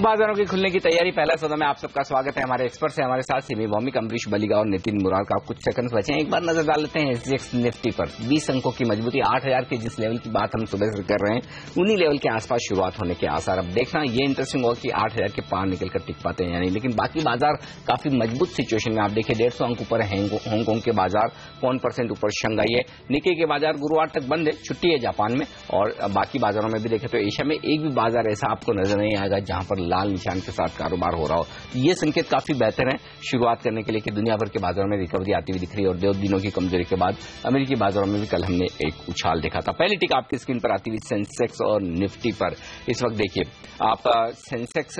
बाजारों की खुलने की तैयारी, पहला सौदा में आप सबका स्वागत है। हमारे एक्सपर्ट है हमारे साथ सिमी भौमिक, अमरीश बलिगा और नितिन मुरार का। कुछ सेकंड्स बचे हैं, एक बार नजर डाल लेते हैं एसजीएक्स निफ्टी पर। 20 अंकों की मजबूती, 8000 के जिस लेवल की बात हम सुबह से कर रहे हैं उन्हीं लेवल के आसपास शुरुआत होने के आसार। अब देखना ये इंटरेस्टिंग होगा कि 8000 के पार निकलकर टिक पाते हैं या नहीं, लेकिन बाकी बाजार काफी मजबूत सिचुएशन में। आप देखिए 150 अंक ऊपर है हांगकांग के बाजार, 1% ऊपर शंघाई है। निक्के के बाजार गुरुवार तक बंद है, छुट्टी है जापान में। और बाकी बाजारों में भी देखें तो एशिया में एक भी बाजार ऐसा आपको नजर नहीं आएगा जहां पर लाल निशान के साथ कारोबार हो रहा हो। ये संकेत काफी बेहतर है शुरुआत करने के लिए कि दुनिया भर के बाजारों में रिकवरी आती हुई दिख रही है। और 2 दिनों की कमजोरी के बाद अमेरिकी बाजारों में भी कल हमने एक उछाल देखा था। पहली टिक आपकी स्क्रीन पर आती हुई सेंसेक्स और निफ्टी पर। इस वक्त देखिए आप सेंसेक्स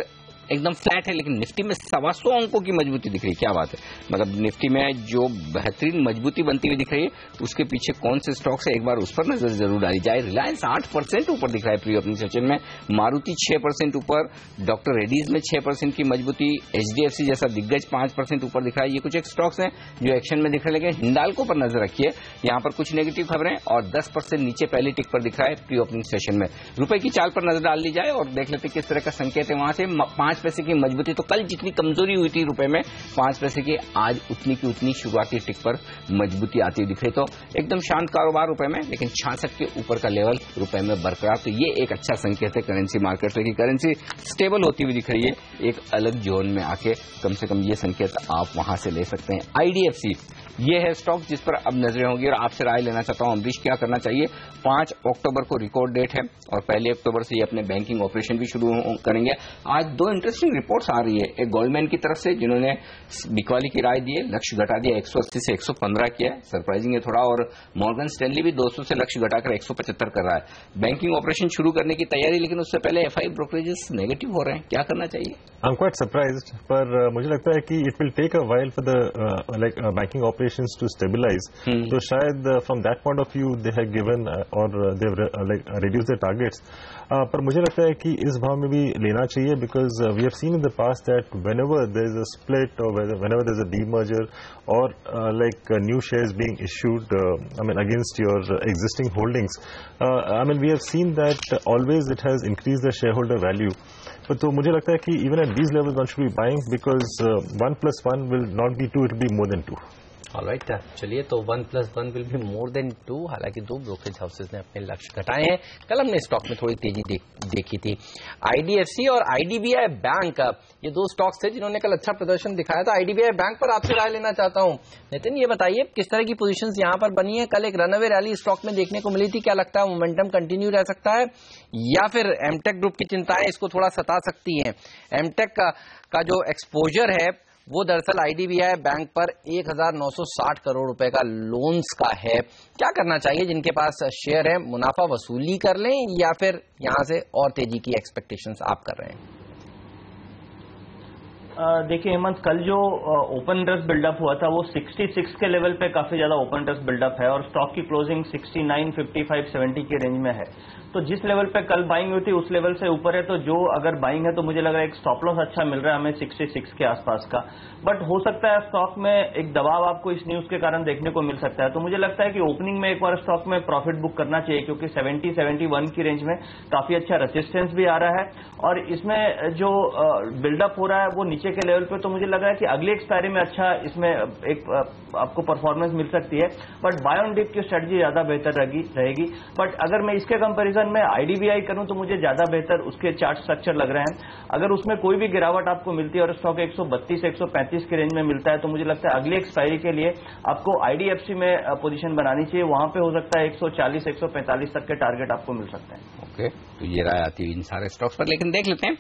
एकदम फ्लैट है, लेकिन निफ्टी में 125 अंकों की मजबूती दिख रही है। क्या बात है, मतलब निफ्टी में जो बेहतरीन मजबूती बनती हुई दिख रही है उसके पीछे कौन से स्टॉक्स है, एक बार उस पर नजर जरूर डाली जाए। रिलायंस 8% ऊपर दिख रहा है प्री ओपनिंग सेशन में, मारुति 6% ऊपर, डॉक्टर रेड्डीज में 6% की मजबूती, एचडीएफसी जैसा दिग्गज 5% ऊपर दिख रहा है। ये कुछ एक स्टॉक्स हैं जो एक्शन में दिख रहे हैं, लेकिन हिंडाल्को पर नजर रखिए, यहाँ पर कुछ नेगेटिव खबरें और 10% नीचे पहली टिक पर दिख रहा है प्री ओपनिंग सेशन में। रुपए की चाल पर नजर डाल ली जाए और देख लेते किस तरह का संकेत है वहां से। 5 पैसे की मजबूती, तो कल जितनी कमजोरी हुई थी रुपए में 5 पैसे की, आज उतनी की उतनी शुरुआती टिक पर मजबूती आती दिख रही। तो एकदम शांत कारोबार रुपए में, लेकिन 66 के ऊपर का लेवल रुपए में बरकरार। तो ये एक अच्छा संकेत है करेंसी मार्केट में कि करेंसी स्टेबल होती हुई दिख रही है एक अलग जोन में आके। कम से कम ये संकेत आप वहां से ले सकते हैं। आईडीएफसी ये है स्टॉक जिस पर अब नजरें होंगी और आपसे राय लेना चाहता हूं अमरीश, क्या करना चाहिए। 5 अक्टूबर को रिकॉर्ड डेट है और 1 अक्टूबर से ये अपने बैंकिंग ऑपरेशन भी शुरू करेंगे। आज 2 इंटरेस्टिंग रिपोर्ट्स आ रही है। एक गोल्डमैन की तरफ से जिन्होंने बिकवाली की राय दी है, लक्ष्य घटा दिया, 180 से 115 किया है, सरप्राइजिंग है थोड़ा। और मॉर्गन स्टैनली भी 200 से लक्ष्य घटाकर 175 कर रहा है। बैंकिंग ऑपरेशन शुरू करने की तैयारी, लेकिन उससे पहले एफआई ब्रोकरेजेस नेगेटिव हो रहे हैं, क्या करना चाहिए। आई एम क्वाइट सरप्राइज्ड, पर मुझे लगता है कि it will take a while for the banking operations to stabilize. तो शायद from that point of view they have given और they have reduced the targets. पर मुझे लगता है कि इस भाव में भी लेना चाहिए, because we have seen in the past that whenever there is a split or whenever there is a demerger or new shares being issued against your existing holdings, we have seen that always it has increased the shareholder value. But तो मुझे लगता है कि even at these levels one should be buying, because 1 + 1 will not be 2, it will be more than 2. Alright, चलिए तो 1 + 1 will be more than 2। हालांकि 2 brokerage houses ने अपने लक्ष्य घटाए हैं। कल हमने स्टॉक में थोड़ी तेजी देखी थी। आईडीएफसी और आईडीबीआई बैंक, ये 2 स्टॉक्स थे जिन्होंने कल अच्छा प्रदर्शन दिखाया था। आईडीबीआई बैंक पर आपसे राय लेना चाहता हूं नितिन, ये बताइए किस तरह की पोजीशंस यहां पर बनी है। कल एक रनअवे रैली स्टॉक में देखने को मिली थी, क्या लगता है मोमेंटम कंटिन्यू रह सकता है या फिर एमटेक ग्रुप की चिंताएं इसको थोड़ा सता सकती हैं। एमटेक का जो एक्सपोजर है वो दरअसल आईडीबीआई बैंक पर 1960 करोड़ रुपए का लोन्स का है। क्या करना चाहिए जिनके पास शेयर है, मुनाफा वसूली कर लें या फिर यहां से और तेजी की एक्सपेक्टेशंस आप कर रहे हैं। देखिए हेमंत, कल जो ओपन इंटरेस्ट बिल्डअप हुआ था वो 66 के लेवल पे काफी ज्यादा ओपन इंटरेस्ट बिल्डअप है और स्टॉक की क्लोजिंग 69, 55, 70 के रेंज में है। तो जिस लेवल पे कल बाइंग हुई थी उस लेवल से ऊपर है, तो जो अगर बाइंग है तो मुझे लग रहा है एक स्टॉप लॉस अच्छा मिल रहा है हमें 66 के आसपास का। बट हो सकता है स्टॉक में एक दबाव आपको इस न्यूज के कारण देखने को मिल सकता है। तो मुझे लगता है कि ओपनिंग में एक बार स्टॉक में प्रॉफिट बुक करना चाहिए, क्योंकि 70, 71 की रेंज में काफी अच्छा रेजिस्टेंस भी आ रहा है और इसमें जो बिल्डअप हो रहा है वो नीचे के लेवल पे। तो मुझे लग रहा है कि अगली एक्सपायरी में अच्छा इसमें एक आपको परफॉर्मेंस मिल सकती है। बट बाय ऑन डिप की स्ट्रेटजी ज्यादा बेहतर रहेगी। बट अगर मैं इसके कंपैरिजन में आईडीबीआई करूं तो मुझे ज्यादा बेहतर उसके चार्ट स्ट्रक्चर लग रहे हैं। अगर उसमें कोई भी गिरावट आपको मिलती है और स्टॉक 132, 135 के रेंज में मिलता है तो मुझे लगता है अगली एक्सपायरी के लिए आपको आईडीएफसी में पोजीशन बनानी चाहिए। वहां पे हो सकता है 140, 145 तक के टारगेट आपको मिल सकते हैं। ओके, तो ये राय आती है इन सारे स्टॉक्स पर। लेकिन देख लेते हैं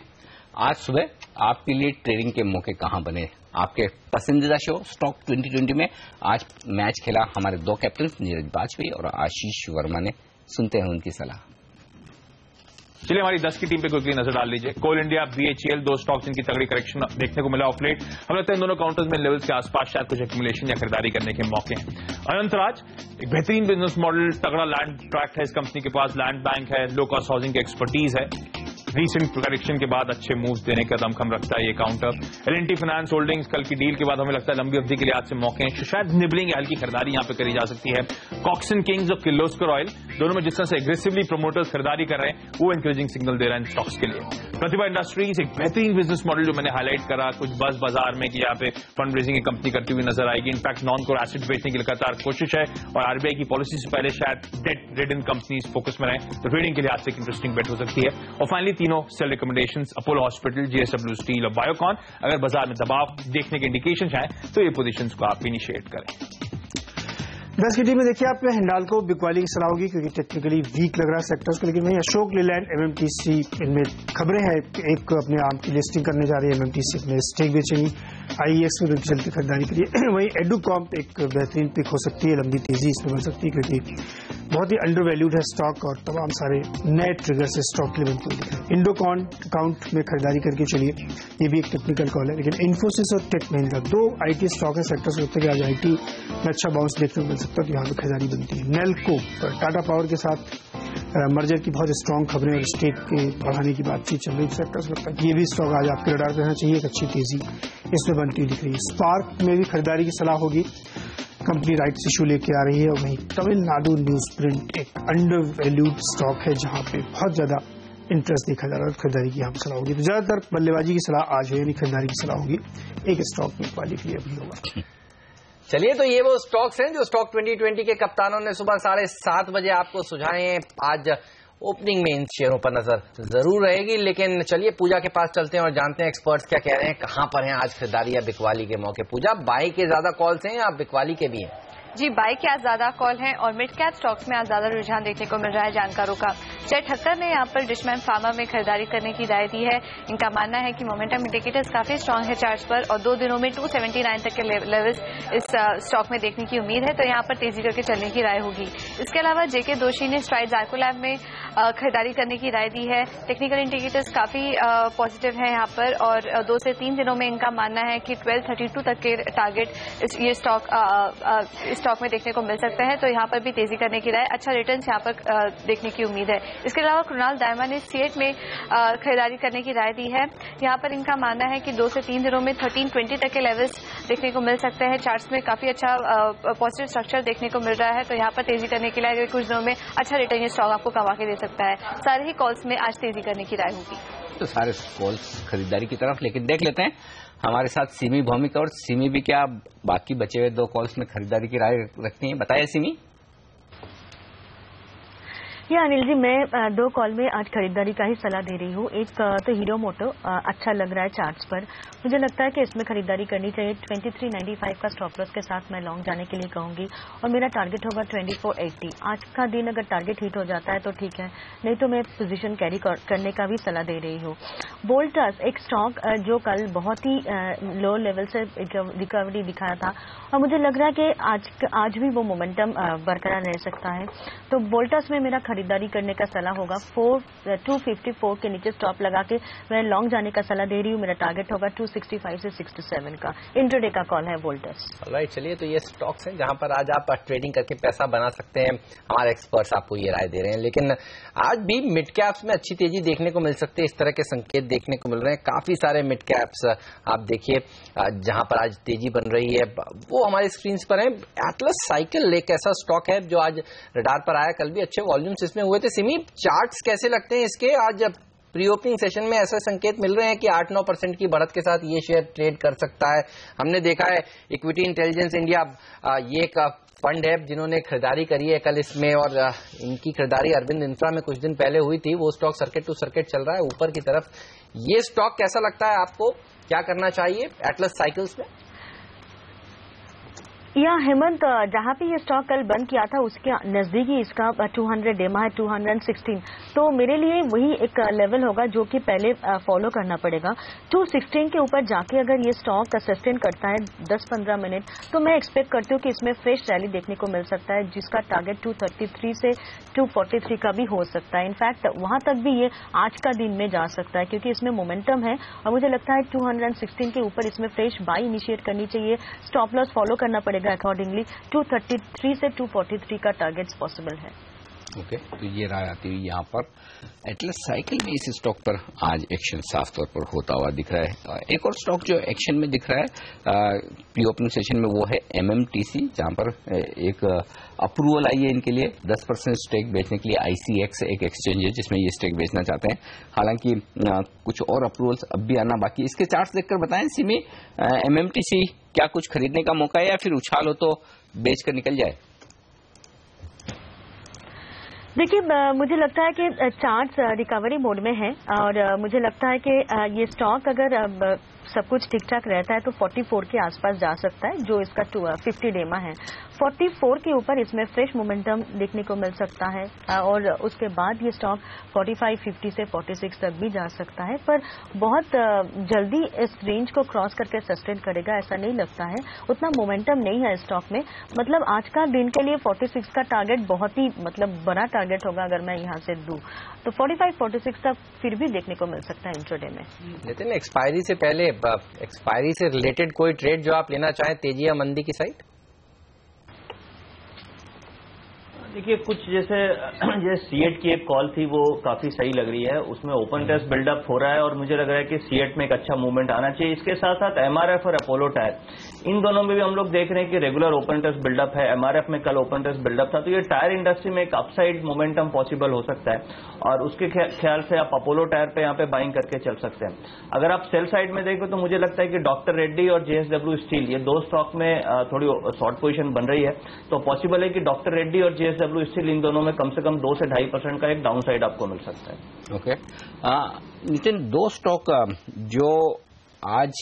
आज सुबह आपके लिए ट्रेडिंग के मौके कहां बने। आपके पसंदीदा शो स्टॉक 2020 में आज मैच खेला हमारे 2 कैप्टन नीरज वाजपेयी और आशीष वर्मा ने। सुनते हैं उनकी सलाह। चलिए हमारी 10 की टीम पे क्विकली नजर डाल लीजिए। कोल इंडिया, बीएचईएल, 2 स्टॉक्स जिनकी तगड़ी करेक्शन देखने को मिला ऑफ लेट। हमें लगता है इन दोनों काउंटर्स में लेवल्स के आसपास शायद कुछ एक्यूमुलेशन या खरीदारी करने के मौके हैं। अनंतराज एक बेहतरीन बिजनेस मॉडल, तगड़ा लैंड ट्रैक्ट है इस कंपनी के पास, लैंड बैंक है, लो कॉस्ट हाउसिंग की एक्सपर्टीज है, रीसेंट करेक्शन के बाद अच्छे मूव्स देने का दमखम रखता है ये काउंटर। एल&टी फाइनेंस होल्डिंग्स कल की डील के बाद हमें लगता है लंबी अवधि के लिए आज से मौके हैं, शायद निबलिंग या हल्की खरीदारी यहां पे करी जा सकती है। कॉक्सन किंग्स और किर्लोस्कर ऑयल दोनों में जिस तरह से एग्रेसिवली प्रमोटर्स खरीदारी कर रहे हैं वो इंकरेजिंग सिग्नल दे रहे हैं स्टॉक्स के लिए। प्रतिभा इंडस्ट्रीज एक बेहतरीन बिजनेस मॉडल जो मैंने हाईलाइट करा, कुछ बस बाजार में कि यहाँ पे फंड रेजिंग की कंपनी करती हुई नजर आएगी। इनफैक्ट नॉन कोर एसेट बेचने की लगातार कोशिश है और आरबीआई की पॉलिसी से पहले शायद डेट रिडन कंपनीज फोकस में रहे, तो ट्रेडिंग के लिहाज से एक इंटरेस्टिंग बेट हो सकती है। और फाइनली तीनों सेल रिकमेंडेशंस अपोलो हॉस्पिटल, जेएसडब्ल्यू स्टील और बायोकॉन। अगर बाजार में दबाव देखने के इंडिकेशन है तो ये पोजीशंस को आप इनिशिएट करें। 10 की टीम में देखिए आप हिंडाल्को बिकवाली की सलाह होगी क्योंकि टेक्निकली वीक लग रहा है सेक्टर्स को, लेकिन वहीं अशोक लेलैंड एमएमटीसी इनमें खबरें हैं, एक अपने आम की लिस्टिंग करने जा रही है एमएमटीसी में स्टेक बेचेंगी, आईएक्स में चलती खरीदारी करिए। वहीं एडुकॉम्प एक बेहतरीन पिक हो सकती है, लंबी तेजी इसमें बढ़ सकती है क्योंकि बहुत ही अंडर वैल्यूड है स्टॉक और तमाम सारे नए ट्रिगर से स्टॉक के लिए बनते हुए दिख रहे हैं। इंडोकॉन अकाउंट में खरीदारी करके चलिए, ये भी एक टेक्निकल कॉल है। लेकिन इन्फोसिस और टेक महिंद्रा दो आईटी स्टॉक है सेक्टर से लगता है कि आज आईटी में अच्छा बाउंस देखने को मिल सकता है, तो यहाँ पर खरीदारी बनती है। नेल्को टाटा पावर के साथ मर्जर की बहुत स्ट्रांग खबरें और स्टेक के बढ़ाने की बातचीत चल रही है सेक्टर से लगता है कि ये भी स्टॉक आज आपके रडार पर रहना चाहिए, एक अच्छी तेजी इसमें बनती हुई दिख रही है। स्पार्क में भी खरीदारी की सलाह होगी, कंपनी राइट्स इशू लेके आ रही है। और वहीं तमिलनाडु न्यूज प्रिंट एक अंडर वैल्यूड स्टॉक है जहां पे बहुत ज्यादा इंटरेस्ट देखा जा रहा है, खरीदारी की यहाँ पर सलाह होगी। तो ज्यादातर बल्लेबाजी की सलाह आज हो यानी खरीदारी की सलाह होगी, एक स्टॉक में वाली के लिए भी होगा। चलिए, तो ये वो स्टॉक्स हैं जो स्टॉक 2020 के कप्तानों ने सुबह 7:30 बजे आपको सुझाए हैं। आज ओपनिंग में इन शेयरों पर नजर जरूर रहेगी, लेकिन चलिए पूजा के पास चलते हैं और जानते हैं एक्सपर्ट्स क्या कह रहे हैं, कहां पर हैं आज खरीदारी या बिकवाली के मौके। पूजा, बाई के ज्यादा कॉल्स हैं या बिकवाली के भी हैं? जी, बाई के आज ज्यादा कॉल हैं और मिड कैप स्टॉक्स में आज ज्यादा रुझान देखने को मिल रहा है जानकारों का। जय ठक्कर ने यहाँ पर डिशमैन फार्मा में खरीदारी करने की राय दी है। इनका मानना है कि मोमेंटम इंडिकेटर्स काफी स्ट्रांग है चार्ट्स पर और 2 दिनों में 279 तक के लेवल्स इस स्टॉक में देखने की उम्मीद है, तो यहाँ पर तेजी करके चलने की राय होगी। इसके अलावा जेके दोषी ने स्ट्राइड जाइकोलैब में खरीदारी करने की राय दी है। टेक्निकल इंडिकेटर्स काफी पॉजिटिव है यहाँ पर और 2 से 3 दिनों में इनका मानना है कि 1232 तक के टारगेट ये स्टॉक में देखने को मिल सकता है, तो यहाँ पर भी तेजी करने की राय, अच्छा रिटर्न यहाँ पर देखने की उम्मीद है। इसके अलावा कृणाल दायमा ने सीएट में खरीदारी करने की राय दी है। यहाँ पर इनका मानना है कि 2 से 3 दिनों में 1320 तक के लेवल्स देखने को मिल सकते हैं। चार्ट्स में काफी अच्छा पॉजिटिव स्ट्रक्चर देखने को मिल रहा है, तो यहाँ पर तेजी करने के लिए कुछ दिनों में अच्छा रिटर्न ये स्टॉक आपको कमा के दे सकता है। सारे ही कॉल्स में आज तेजी करने की राय होगी। तो सारे कॉल्स खरीदारी की तरफ, लेकिन देख लेते हैं हमारे साथ सिमी भौमिक, और सिमी भी क्या बाकी बचे हुए 2 कॉल्स में खरीदारी की राय रखती हैं? बताइए सिमी। या अनिल जी, मैं 2 कॉल में आज खरीदारी का ही सलाह दे रही हूँ। एक तो हीरो मोटो अच्छा लग रहा है चार्ट्स पर, मुझे लगता है कि इसमें खरीदारी करनी चाहिए। 2395 का स्टॉप लॉस के साथ मैं लॉन्ग जाने के लिए कहूंगी और मेरा टारगेट होगा 2480। आज का दिन अगर टारगेट हिट हो जाता है तो ठीक है, नहीं तो मैं पोजीशन कैरी करने का भी सलाह दे रही हूँ। वोल्टास एक स्टॉक जो कल बहुत ही लो लेवल से रिकवरी दिखाया था और मुझे लग रहा है कि आज भी वो मोमेंटम बरकरार रह सकता है, तो वोल्टास में मेरा खरीदारी करने का सलाह होगा। 254 के नीचे स्टॉप लगा के मैं लॉन्ग जाने का सलाह दे रही हूँ। मेरा टारगेट होगा 265 से 67 का। इंट्राडे का कॉल है वोल्टास। राइट, चलिए, तो ये स्टॉक्स हैं जहां पर आज आप ट्रेडिंग करके पैसा बना सकते हैं। हमारे एक्सपर्ट्स आपको ये राय दे रहे हैं, लेकिन आज भी मिड कैप्स में अच्छी तेजी देखने को मिल सकती है। इस तरह के संकेत देखने को मिल रहे हैं। काफी सारे मिड कैप्स आप देखिए जहां पर आज तेजी बन रही है, वो हमारी स्क्रीन पर है। एटलस साइकिल एक ऐसा स्टॉक है जो आज रडार पर आया, कल भी अच्छे वॉल्यूम्स इसमें हुए थे। सिमी, चार्ट्स कैसे लगते हैं इसके? आज प्री ओपनिंग सेशन में ऐसे संकेत मिल रहे हैं कि 8-9% की बढ़त के साथ ये शेयर ट्रेड कर सकता है। हमने देखा है इक्विटी इंटेलिजेंस इंडिया, ये एक फंड है जिन्होंने खरीदारी करी है कल इसमें, और इनकी खरीदारी अरविंद इंफ्रा में कुछ दिन पहले हुई थी। वो स्टॉक सर्किट टू सर्किट चल रहा है ऊपर की तरफ। ये स्टॉक कैसा लगता है आपको? क्या करना चाहिए एटलस साइकिल्स में? या हेमंत, जहां पे ये स्टॉक कल बंद किया था उसके नजदीक ही इसका 200 डेमा है, 216, तो मेरे लिए वही एक लेवल होगा जो कि पहले फॉलो करना पड़ेगा। 216 के ऊपर जाके अगर ये स्टॉक सस्टेन करता है 10-15 मिनट, तो मैं एक्सपेक्ट करती हूँ कि इसमें फ्रेश रैली देखने को मिल सकता है, जिसका टारगेट 233 से 243 का भी हो सकता है। इनफैक्ट वहां तक भी ये आज का दिन में जा सकता है क्योंकि इसमें मोमेंटम है और मुझे लगता है 216 के ऊपर इसमें फ्रेश बाई इनिशिएट करनी चाहिए। स्टॉप लॉस फॉलो करना पड़ेगा अकॉर्डिंगली। 233 से 243 का टारगेट पॉसिबल है। ओके, तो ये राय आती हुई यहाँ पर एटलस साइकिल में इस स्टॉक पर आज एक्शन साफ तौर पर होता हुआ दिख रहा है। एक और स्टॉक जो एक्शन में दिख रहा है प्री ओपनिंग सेशन में, वो है MMTC, जहां पर एक अप्रूवल आई है इनके लिए 10% स्टेक बेचने के लिए। ICX एक एक्सचेंज है जिसमें ये स्टेक बेचना चाहते हैं, हालांकि कुछ और अप्रूवल्स अब भी आना बाकी। इसके चार्ट्स देखकर बताएं सिमी, MMTC क्या कुछ खरीदने का मौका है या फिर उछाल हो तो बेच कर निकल जाए? देखिए, मुझे लगता है कि चार्ट्स रिकवरी मोड में है और मुझे लगता है कि ये स्टॉक अगर सब कुछ ठीक ठाक रहता है तो 44 के आसपास जा सकता है, जो इसका 50 डेमा है। 44 के ऊपर इसमें फ्रेश मोमेंटम देखने को मिल सकता है और उसके बाद ये स्टॉक 45, 50 से 46 तक भी जा सकता है, पर बहुत जल्दी इस रेंज को क्रॉस करके सस्टेन करेगा ऐसा नहीं लगता है। उतना मोमेंटम नहीं है स्टॉक में, मतलब आज का दिन के लिए 46 का टारगेट बहुत ही बड़ा टारगेट होगा अगर मैं यहाँ से दूं तो 45, 46 तक फिर भी देखने को मिल सकता है इंट्राडे में। लेकिन एक्सपायरी से पहले, एक्सपायरी से रिलेटेड कोई ट्रेड जो आप लेना चाहें तेजी या मंदी की साइड? देखिए, कुछ जैसे सीएट की एक कॉल थी वो काफी सही लग रही है, उसमें ओपन टेस्ट बिल्डअप हो रहा है और मुझे लग रहा है कि सीएट में एक अच्छा मूवमेंट आना चाहिए। इसके साथ साथ एमआरएफ और अपोलो टायर, इन दोनों में भी हम लोग देख रहे हैं कि रेगुलर ओपन टेस्ट बिल्डअप है। एमआरएफ में कल ओपन टेस्ट बिल्डअप था, तो ये टायर इंडस्ट्री में एक अपसाइड मोमेंटम पॉसिबल हो सकता है और उसके ख्याल से आप अपोलो टायर पे यहाँ पे बाइंग करके चल सकते हैं। अगर आप सेल साइड में देखो तो मुझे लगता है कि डॉक्टर रेड्डी और JSW स्टील, ये दो स्टॉक में थोड़ी शॉर्ट पोजीशन बन रही है, तो पॉसिबल है कि डॉक्टर रेड्डी और JSW स्टील, इन दोनों में कम से कम 2 से 2.5% का एक डाउन साइड आपको मिल सकता है। ओके, नितिन, दो स्टॉक जो आज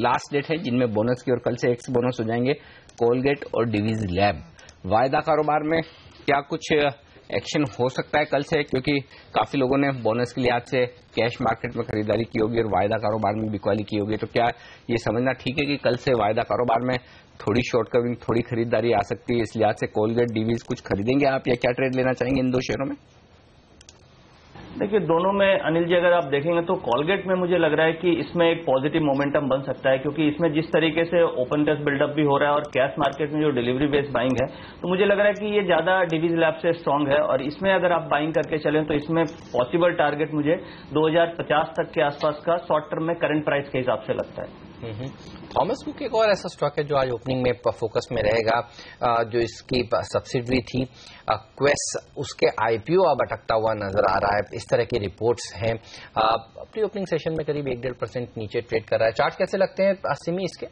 लास्ट डेट है जिनमें बोनस की और कल से एक्स बोनस हो जाएंगे, कोलगेट और डिवीज लैब, वायदा कारोबार में क्या कुछ एक्शन हो सकता है कल से? क्योंकि काफी लोगों ने बोनस के लिहाज से कैश मार्केट में खरीदारी की होगी और वायदा कारोबार में बिकवाली की होगी, तो क्या ये समझना ठीक है कि कल से वायदा कारोबार में थोड़ी शॉर्ट कवरिंग, थोड़ी खरीदारी आ सकती है? इस लिहाज से कोलगेट, डिवीज कुछ खरीदेंगे आप या क्या ट्रेड लेना चाहेंगे इन दो शेयरों में? देखिए, दोनों में अनिल जी अगर आप देखेंगे तो कोलगेट में मुझे लग रहा है कि इसमें एक पॉजिटिव मोमेंटम बन सकता है, क्योंकि इसमें जिस तरीके से ओपन टेस्ट बिल्डअप भी हो रहा है और कैश मार्केट में जो डिलीवरी बेस्ड बाइंग है, तो मुझे लग रहा है कि ये ज्यादा डिवीज लैब से स्ट्रांग है और इसमें अगर आप बाइंग करके चलें तो इसमें पॉसिबल टारगेट मुझे 2050 तक के आसपास का शॉर्ट टर्म में करंट प्राइस के हिसाब से लगता है। थॉमस कुक एक और ऐसा स्टॉक है जो आज ओपनिंग में फोकस में रहेगा, जो इसकी सब्सिडरी थी क्वेस्ट, उसके आईपीओ अब अटकता हुआ नजर आ रहा है, इस तरह की रिपोर्ट्स हैं। प्री ओपनिंग सेशन में करीब 1-1.5% नीचे ट्रेड कर रहा है। चार्ट कैसे लगते हैं सिमी इसके?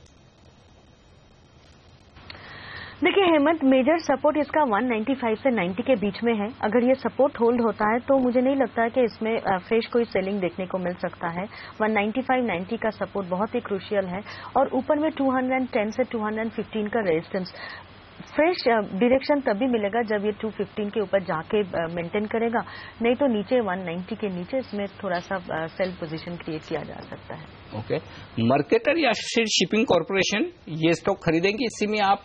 देखिए हेमंत, मेजर सपोर्ट इसका 195 से 90 के बीच में है। अगर ये सपोर्ट होल्ड होता है तो मुझे नहीं लगता है कि इसमें फ्रेश कोई सेलिंग देखने को मिल सकता है। 195-90 का सपोर्ट बहुत ही क्रूशियल है और ऊपर में 210 से 215 का रेजिस्टेंस। फ्रेश डायरेक्शन तभी मिलेगा जब ये 215 के ऊपर जाके मेंटेन करेगा, नहीं तो नीचे 190 के नीचे इसमें थोड़ा सा सेल पोजीशन क्रिएट किया जा सकता है। ओके, मार्केटर या फिर शिपिंग कॉर्पोरेशन, ये स्टॉक खरीदेंगे? इसी में आप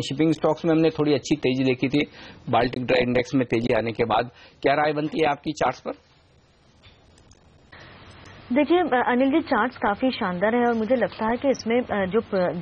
शिपिंग स्टॉक्स में हमने थोड़ी अच्छी तेजी देखी थी बाल्टिक ड्राई इंडेक्स में तेजी आने के बाद, क्या राय बनती है आपकी चार्ट्स पर? देखिए अनिल जी, चार्ट्स काफी शानदार है और मुझे लगता है कि इसमें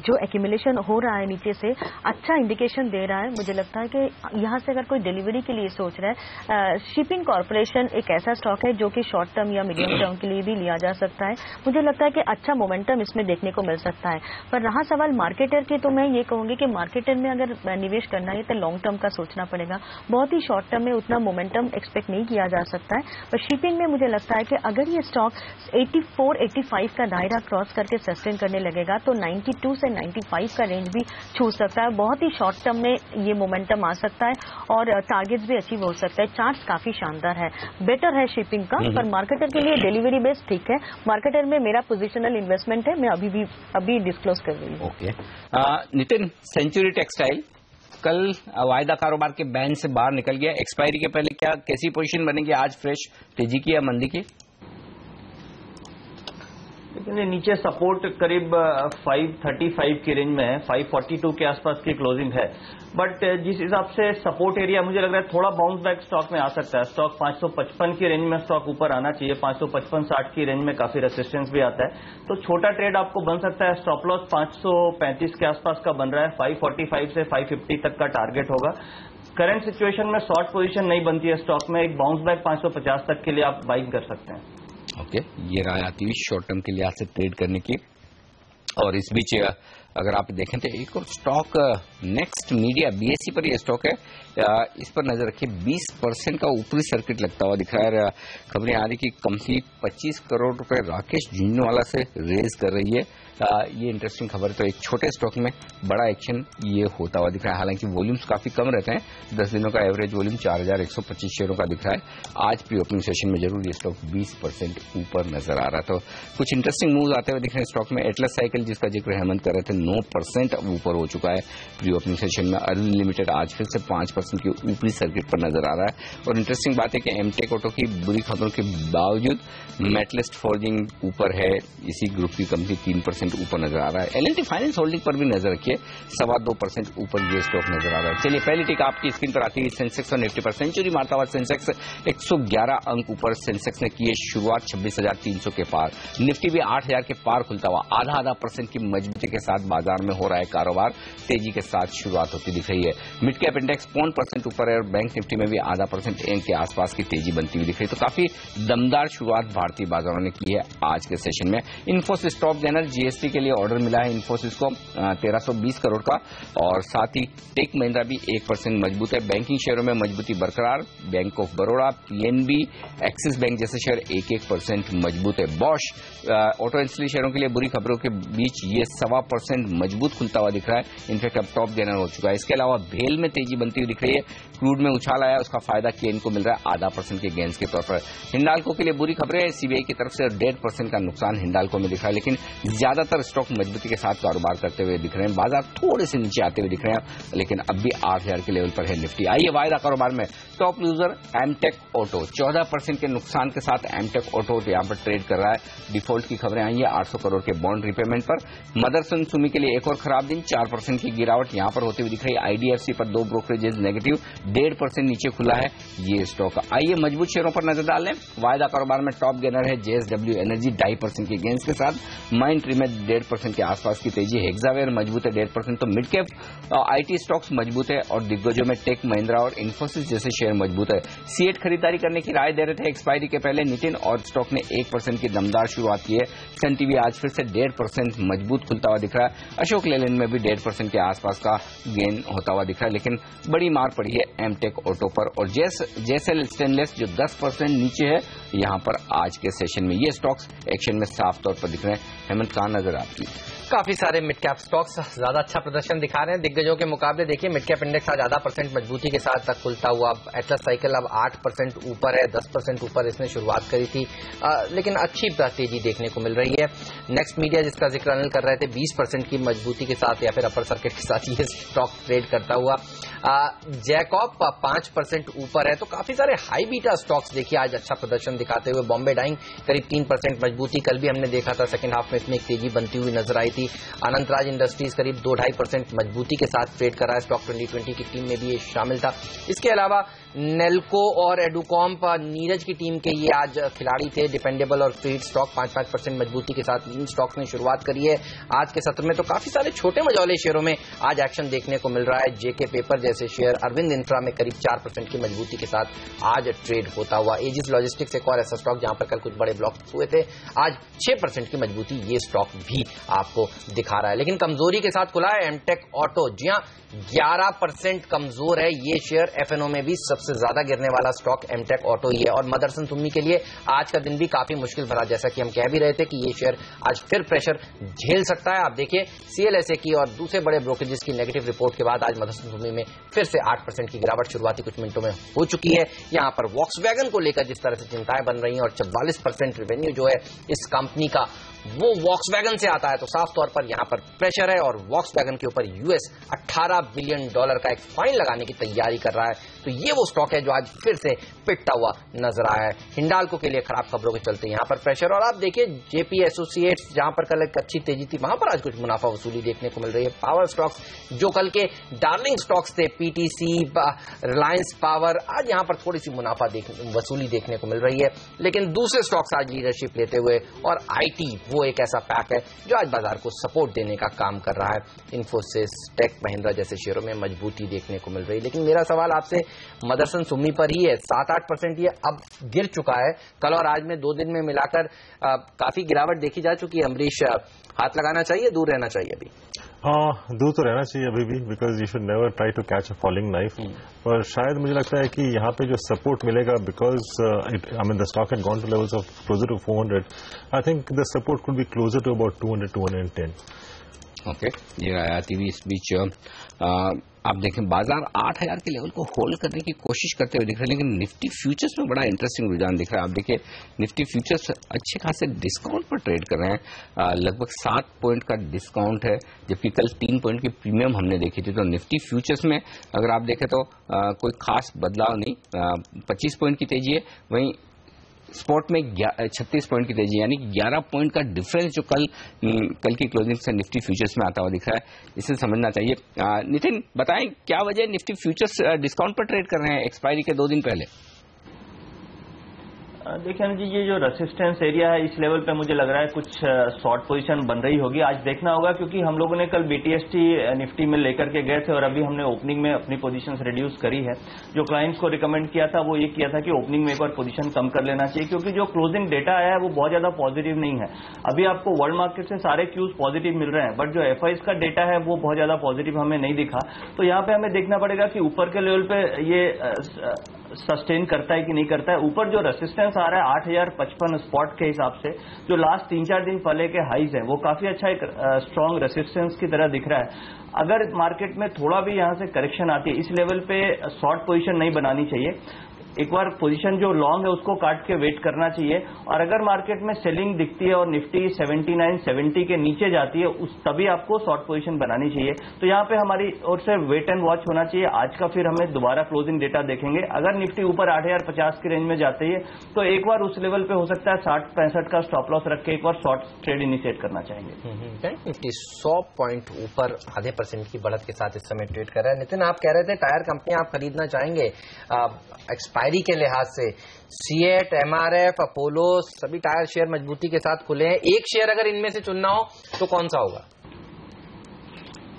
जो एक्यूमुलेशन हो रहा है नीचे से अच्छा इंडिकेशन दे रहा है। मुझे लगता है कि यहाँ से अगर कोई डिलीवरी के लिए सोच रहा है, शिपिंग कॉर्पोरेशन एक ऐसा स्टॉक है जो कि शॉर्ट टर्म या मीडियम टर्म के लिए भी लिया जा सकता है। मुझे लगता है कि अच्छा मोमेंटम इसमें देखने को मिल सकता है। पर रहा सवाल मार्केटर की, तो मैं ये कहूंगी कि मार्केटर में अगर निवेश करना है तो लॉन्ग टर्म का सोचना पड़ेगा। बहुत ही शॉर्ट टर्म में उतना मोमेंटम एक्सपेक्ट नहीं किया जा सकता है। पर शिपिंग में मुझे लगता है कि अगर ये स्टॉक 84-85 का दायरा क्रॉस करके सस्टेन करने लगेगा तो 92 से 95 का रेंज भी छू सकता है। बहुत ही शॉर्ट टर्म में ये मोमेंटम आ सकता है और टारगेट्स भी अचीव हो सकता है। चार्ट्स काफी शानदार है, बेटर है शिपिंग का, पर मार्केटर के लिए डिलीवरी बेस्ड ठीक है। मार्केटर में मेरा पोजिशनल इन्वेस्टमेंट है, मैं अभी डिस्क्लोज कर रही हूँ। ओके, नितिन, सेंचुरी टेक्सटाइल कल वायदा कारोबार के बैन से बाहर निकल गया, एक्सपायरी के पहले क्या कैसी पोजीशन बनेगी आज? फ्रेश तेजी की या मंदी की? लेकिन नीचे सपोर्ट करीब 535 की रेंज में है, 542 के आसपास की क्लोजिंग है। बट जिस हिसाब से सपोर्ट एरिया मुझे लग रहा है थोड़ा बाउंस बैक स्टॉक में आ सकता है। स्टॉक 555 की रेंज में स्टॉक ऊपर आना चाहिए, 555-60 की रेंज में काफी रेसिस्टेंस भी आता है, तो छोटा ट्रेड आपको बन सकता है। स्टॉप लॉस 535 के आसपास का बन रहा है, 545 से 550 तक का टारगेट होगा। करंट सिचुएशन में शॉर्ट पोजीशन नहीं बनती है स्टॉक में, एक बाउंस बैक 550 तक के लिए आप बाइंग कर सकते हैं। ओके, ये राय आती हुई शॉर्ट टर्म के लिए आज से ट्रेड करने की। और इस बीच अगर आप देखें तो एक और स्टॉक नेक्स्ट मीडिया बीएससी पर यह स्टॉक है, इस पर नजर रखिए। 20% का ऊपरी सर्किट लगता हुआ दिख रहा है। खबरें आ रही कि कंपनी 25 करोड़ रुपए राकेश झुंझुनवाला से रेज कर रही है। ये इंटरेस्टिंग खबर है। तो एक छोटे स्टॉक में बड़ा एक्शन ये होता हुआ दिख रहा है। हालांकि वॉल्यूम्स काफी कम रहते हैं, 10 दिनों का एवरेज वॉल्यूम 4125 शेयरों का दिख रहा है। आज प्री ओपनिंग सेशन में जरूर ये स्टॉक 20% ऊपर नजर आ रहा है। तो कुछ इंटरेस्टिंग मूव आते हुए दिख रहे हैं स्टॉक में। एटलस साइकिल जिसका जिक्र हेमंत कर रहे थे 9% ऊपर हो चुका है प्री ओपनिंग सेशन में। अर्ली लिमिटेड आज फिर से 5% की ऊपरी सर्किट पर नजर आ रहा है। और इंटरेस्टिंग बात है कि एमटेक ऑटो की बुरी खबरों के बावजूद मेटलिस्ट फोर्जिंग ऊपर है, इसी ग्रुप की कंपनी 3% ऊपर नजर आ रहा है। एल&टी फाइनेंस होल्डिंग पर भी नजर रखिए, 2.25% ऊपर ये स्टॉक नजर आ रहा है। चलिए पहली टिक आपकी स्क्रीन पर आती है सेंसेक्स और निफ्टी पर। सेंचुरी मारता हुआ सेंसेक्स 111 अंक ऊपर सेंसेक्स ने की है शुरुआत 26,300 के पार। निफ्टी भी 8,000 के पार खुलता हुआ आधा % की मजबूती के साथ बाजार में हो रहा है कारोबार। तेजी के साथ शुरुआत होती दिख रही है। मिड कैप इंडेक्स 0.5% ऊपर है और बैंक निफ्टी में भी 0.5% के आसपास की तेजी बनती हुई दिख रही है। तो काफी दमदार शुरुआत भारतीय बाजारों ने की है आज के सेशन में। इन्फोसिस टॉप गेनर, जीएसटी के लिए ऑर्डर मिला है इन्फोसिस को 1320 करोड़ का। और साथ ही टेक महिंद्रा भी 1% मजबूत है। बैंकिंग शेयरों में मजबूती बरकरार, bank of Baroda, PNB, axis bank जैसे शेयर 1% मजबूत है। बॉश ऑटो इंडस्ट्री शेयरों के लिए बुरी खबरों के बीच ये 1.25% मजबूत खुलता हुआ दिख रहा है। इनफैक्ट अब टॉप गेनर हो चुका है। इसके अलावा भेल में तेजी बनती हुई दिख रही है। क्रूड में उछाल आया, उसका फायदा केन को मिल रहा है 0.5% के गेंस के तौर पर। हिंडाल्को के लिए बुरी खबरें, सीबीआई की तरफ से 1.5% का नुकसान हिंडाल्को में दिख रहा है। लेकिन ज्यादातर स्टॉक मजबूती के साथ कारोबार करते हुए दिख रहे हैं। बाजार थोड़े से नीचे आते हुए दिख रहे हैं, लेकिन अब भी 8,000 के लेवल पर है निफ्टी। आइए वायदा कारोबार में टॉप लूजर एमटेक ऑटो 14% के नुकसान के साथ एमटेक ऑटो यहां पर ट्रेड कर रहा है। डिफॉल्ट की खबरें आई है 800 करोड़ के बॉन्ड रिपेमेंट पर। मदरसन सुमी के लिए एक और खराब दिन, 4% की गिरावट यहां पर होती हुई दिख रही है। आईडीएफसी पर 2 ब्रोकरेजेस नेगेटिव, 1.5% नीचे खुला है ये स्टॉक। आइए मजबूत शेयरों पर नजर डाल लें। वायदा कारोबार में टॉप गेनर है जेएसडब्ल्यू एनर्जी 2.5% के गेंस के साथ। माइंड ट्री में 1.5% के आसपास की तेजी। हेक्सावेयर मजबूत है 1.5%। तो मिड कैप आईटी स्टॉक्स मजबूत है और दिग्गजों में टेक महिंद्रा और इन्फोसिस जैसे शेयर मजबूत है। सीएट खरीदारी करने की राय दे रहे थे एक्सपायरी के पहले नितिन, और स्टॉक ने 1% की दमदार शुरुआत की है। सन टीवी आज फिर से 1.5% मजबूत खुलता हुआ दिख रहा है। अशोक लेलैंड में भी 1.5% के आसपास का गेन होता हुआ दिख रहा है। लेकिन बड़ी मार पड़ी है एमटेक ऑटो पर। और जेएसएल स्टेनलेस जो 10% नीचे है यहां पर आज के सेशन में। ये स्टॉक्स एक्शन में साफ तौर पर दिख रहे हैं। हेमंत कहां नजर आपकी? काफी सारे मिड कैप स्टॉक्स ज्यादा अच्छा प्रदर्शन दिखा रहे हैं दिग्गजों के मुकाबले। देखिए मिड कैप इंडेक्स आज 0.5% मजबूती के साथ तक खुलता हुआ। एटलस साइकिल अब 8% ऊपर है, 10% ऊपर इसने शुरुआत करी थी, लेकिन अच्छी तेजी देखने को मिल रही है। नेक्स्ट मीडिया जिसका जिक्र अनिल कर रहे थे 20% की मजबूती के साथ या फिर अपर सर्किट के साथ ये स्टॉक ट्रेड करता हुआ। जैकॉब 5% ऊपर है। तो काफी सारे हाई बीटा स्टॉक्स देखिए आज अच्छा प्रदर्शन दिखाते हुए। बॉम्बे डाइंग करीब 3% मजबूती, कल भी हमने देखा था सेकंड हाफ में इसमें एक तेजी बनती हुई नजर आई थी। अनंतराज इंडस्ट्रीज करीब 2-2.5% मजबूती के साथ ट्रेड कर रहा है। स्टॉक 2020 की टीम में भी ये शामिल था। इसके अलावा नेल्को और एडुकॉम नीरज की टीम के ये आज खिलाड़ी थे। डिपेंडेबल और फ्रीड स्टॉक 5-5% मजबूती के साथ इन स्टॉक्स ने शुरुआत करी है आज के सत्र में। तो काफी सारे छोटे मझौले शेयरों में आज एक्शन देखने को मिल रहा है। जेके पेपर जैसे शेयर, अरविंद इंफ्रा में करीब 4% की मजबूती के साथ आज ट्रेड होता हुआ। एजिस लॉजिस्टिक्स एक और ऐसा स्टॉक जहां पर कल कुछ बड़े ब्लॉक हुए थे, आज 6% की मजबूती ये स्टॉक भी आपको दिखा रहा है। लेकिन कमजोरी के साथ खुला है एमटेक ऑटो। जी हां, 11% कमजोर है ये शेयर। एफएनओ में भी सबसे ज्यादा गिरने वाला स्टॉक एमटेक ऑटो ही है। और मदरसन सुमी के लिए आज का दिन भी काफी मुश्किल भरा, जैसा कि हम कह भी रहे थे कि ये शेयर आज फिर प्रेशर झेल सकता है। आप देखिए सीएलएसए की और दूसरे बड़े ब्रोकरेजेस की नेगेटिव रिपोर्ट के बाद आज मदरसन सुमी में फिर से 8% की गिरावट शुरुआती कुछ मिनटों में हो चुकी है। यहां पर वॉक्सवैगन को लेकर जिस तरह से चिंताएं बन रही हैं और 44% रेवेन्यू जो है इस कंपनी का वो वॉक्सवैगन से आता है, तो साफ तौर पर यहां पर प्रेशर है। और वॉक्सवैगन के ऊपर यूएस $18 बिलियन का एक फाइन लगाने की तैयारी कर रहा है। तो ये वो स्टॉक है जो आज फिर से पिटता हुआ नजर आया है। हिंडाल्को के लिए खराब खबरों के चलते यहाँ पर प्रेशर, और आप देखिए जेपी एसोसिएट्स जहां पर कल एक अच्छी तेजी थी वहां पर आज कुछ मुनाफा वसूली देखने को मिल रही है। पावर स्टॉक्स जो कल के डार्लिंग स्टॉक्स थे, पीटीसी, रिलायंस पावर, आज यहां पर थोड़ी सी मुनाफा वसूली देखने को मिल रही है। लेकिन दूसरे स्टॉक्स आज लीडरशिप लेते हुए, और आईटी वो एक ऐसा पैक है जो आज बाजार को सपोर्ट देने का काम कर रहा है। इन्फोसिस, टेक महिंद्रा जैसे शेयरों में मजबूती देखने को मिल रही है। लेकिन मेरा सवाल आपसे मदरसन सुम्मी पर ही है। 7-8% ये अब गिर चुका है। कल और आज में 2 दिन में मिलाकर काफी गिरावट देखी जा चुकी है। अमरीश, हाथ लगाना चाहिए, दूर रहना चाहिए? अभी दूर तो रहना चाहिए अभी भी, because you should never try to catch a falling knife. और शायद मुझे लगता है कि यहाँ पे जो सपोर्ट मिलेगा, because I mean the stock had gone to levels of closer to 400, I think the support could be closer to about 200-210। Okay, ये आया थी इस बीच। आप देखें बाजार 8000 के लेवल को होल्ड करने की कोशिश करते हुए दिख रहे हैं, लेकिन निफ्टी फ्यूचर्स में बड़ा इंटरेस्टिंग रुझान दिख रहा है। आप देखिए निफ्टी फ्यूचर्स अच्छे खासे डिस्काउंट पर ट्रेड कर रहे हैं। लगभग 7 पॉइंट का डिस्काउंट है, जबकि कल 3 पॉइंट की प्रीमियम हमने देखी थी। तो निफ्टी फ्यूचर्स में अगर आप देखें तो कोई खास बदलाव नहीं, 25 पॉइंट की तेजी है। वहीं स्पॉट में 36 पॉइंट की तेजी, यानी 11 पॉइंट का डिफरेंस जो कल की क्लोजिंग से निफ्टी फ्यूचर्स में आता हुआ दिख रहा है, इसे समझना चाहिए। नितिन, बताएं क्या वजह निफ्टी फ्यूचर्स डिस्काउंट पर ट्रेड कर रहे हैं एक्सपायरी के 2 दिन पहले? देखिए जी, ये जो रेसिस्टेंस एरिया है इस लेवल पे मुझे लग रहा है कुछ शॉर्ट पोजीशन बन रही होगी। आज देखना होगा, क्योंकि हम लोगों ने कल बीटीएसटी निफ्टी में लेकर के गए थे और अभी हमने ओपनिंग में अपनी पोजीशंस रिड्यूस करी है। जो क्लाइंट्स को रिकमेंड किया था वो ये किया था कि ओपनिंग में एक बार पोजीशन कम कर लेना चाहिए, क्योंकि जो क्लोजिंग डेटा आया है वो बहुत ज्यादा पॉजिटिव नहीं है। अभी आपको वर्ल्ड मार्केट से सारे क्यूज पॉजिटिव मिल रहे हैं, बट जो एफआईज का डेटा है वो बहुत ज्यादा पॉजिटिव हमें नहीं दिखा। तो यहाँ पे हमें देखना पड़ेगा कि ऊपर के लेवल पे ये सस्टेन करता है कि नहीं करता है। ऊपर जो रेसिस्टेंस आ रहा है 8055 स्पॉट के हिसाब से, जो लास्ट 3-4 दिन पहले के हाइज है, वो काफी अच्छा एक स्ट्रांग रेसिस्टेंस की तरह दिख रहा है। अगर मार्केट में थोड़ा भी यहां से करेक्शन आती है, इस लेवल पे शॉर्ट पोजीशन नहीं बनानी चाहिए। एक बार पोजीशन जो लॉन्ग है उसको काट के वेट करना चाहिए। और अगर मार्केट में सेलिंग दिखती है और निफ्टी 79-70 के नीचे जाती है, तभी आपको शॉर्ट पोजीशन बनानी चाहिए। तो यहाँ पे हमारी ओर से वेट एंड वॉच होना चाहिए। आज का फिर हमें दोबारा क्लोजिंग डेटा देखेंगे। अगर निफ्टी ऊपर 8050 की रेंज में जाती है तो एक बार उस लेवल पे हो सकता है 60-65 का स्टॉप लॉस रख के एक बार शॉर्ट ट्रेड इनिशिएट करना चाहेंगे। निफ्टी 100 पॉइंट ऊपर 0.5% की बढ़त के साथ इस समय ट्रेड कर रहा है। नितिन, आप कह रहे थे टायर कंपनी आप खरीदना चाहेंगे एक्सपायरी के लिहाज से। सीएट, एमआरएफ, अपोलो सभी टायर शेयर मजबूती के साथ खुले हैं। एक शेयर अगर इनमें से चुनना हो तो कौन सा होगा?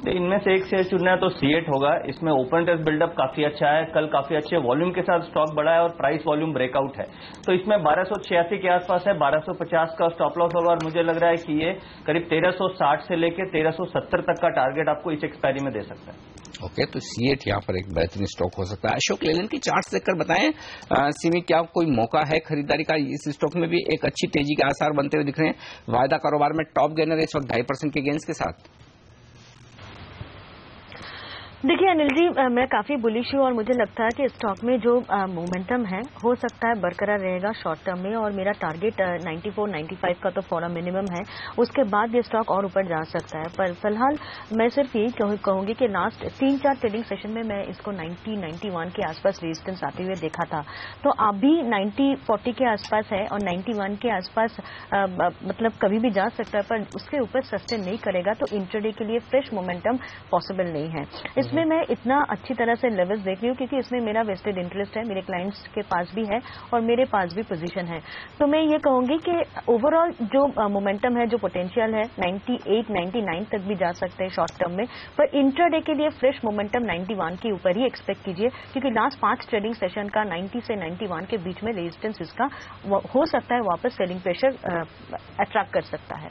इनमें से एक शेयर चुनना है तो सीएट होगा। इसमें ओपन इंटरेस्ट बिल्डअप काफी अच्छा है, कल काफी अच्छे वॉल्यूम के साथ स्टॉक बढ़ा है और प्राइस वॉल्यूम ब्रेकआउट है। तो इसमें 1286 के आसपास है, 1250 का स्टॉप लॉस होगा और मुझे लग रहा है कि ये करीब 1360 से लेकर 1370 तक का टारगेट आपको इस एक्सपायरी में दे सकता है। ओके, तो सीएट यहाँ पर एक बेहतरीन स्टॉक हो सकता है। अशोक लेलैंड की चार्ट्स देखकर बताएं सिमी, क्या कोई मौका है खरीदारी का? इस स्टॉक में भी एक अच्छी तेजी के आसार बनते हुए दिख रहे हैं। वायदा कारोबार में टॉप गेनर है इस वक्त 2.5% के गेन्स के साथ। देखिए अनिल जी, मैं काफी बुलिश हूँ और मुझे लगता है कि स्टॉक में जो मोमेंटम है हो सकता है बरकरार रहेगा शॉर्ट टर्म में, और मेरा टारगेट 94-95 का तो फॉर मिनिमम है। उसके बाद ये स्टॉक और ऊपर जा सकता है। पर फिलहाल मैं सिर्फ यही कहूंगी कि लास्ट 3-4 ट्रेडिंग सेशन में मैं इसको 90-91 के आसपास रेजिस्टेंस आते हुए देखा था। तो अभी 90-40 के आसपास है और 91 के आसपास मतलब कभी भी जा सकता है, पर उसके ऊपर सस्टेन नहीं करेगा तो इंट्राडे के लिए फ्रेश मोमेंटम पॉसिबल नहीं है। इसमें मैं इतना अच्छी तरह से लेवल्स देख रही हूँ क्योंकि इसमें मेरा वेस्टेड इंटरेस्ट है, मेरे क्लाइंट्स के पास भी है और मेरे पास भी पोजीशन है। तो मैं ये कहूंगी कि ओवरऑल जो मोमेंटम है, जो पोटेंशियल है 98-99 तक भी जा सकते हैं शॉर्ट टर्म में, पर इंट्राडे के लिए फ्रेश मोमेंटम 91 के ऊपर ही एक्सपेक्ट कीजिए, क्योंकि लास्ट 5 ट्रेडिंग सेशन का 90 से 91 के बीच में रेजिस्टेंस इसका हो सकता है वापस सेलिंग प्रेशर अट्रैक्ट कर सकता है।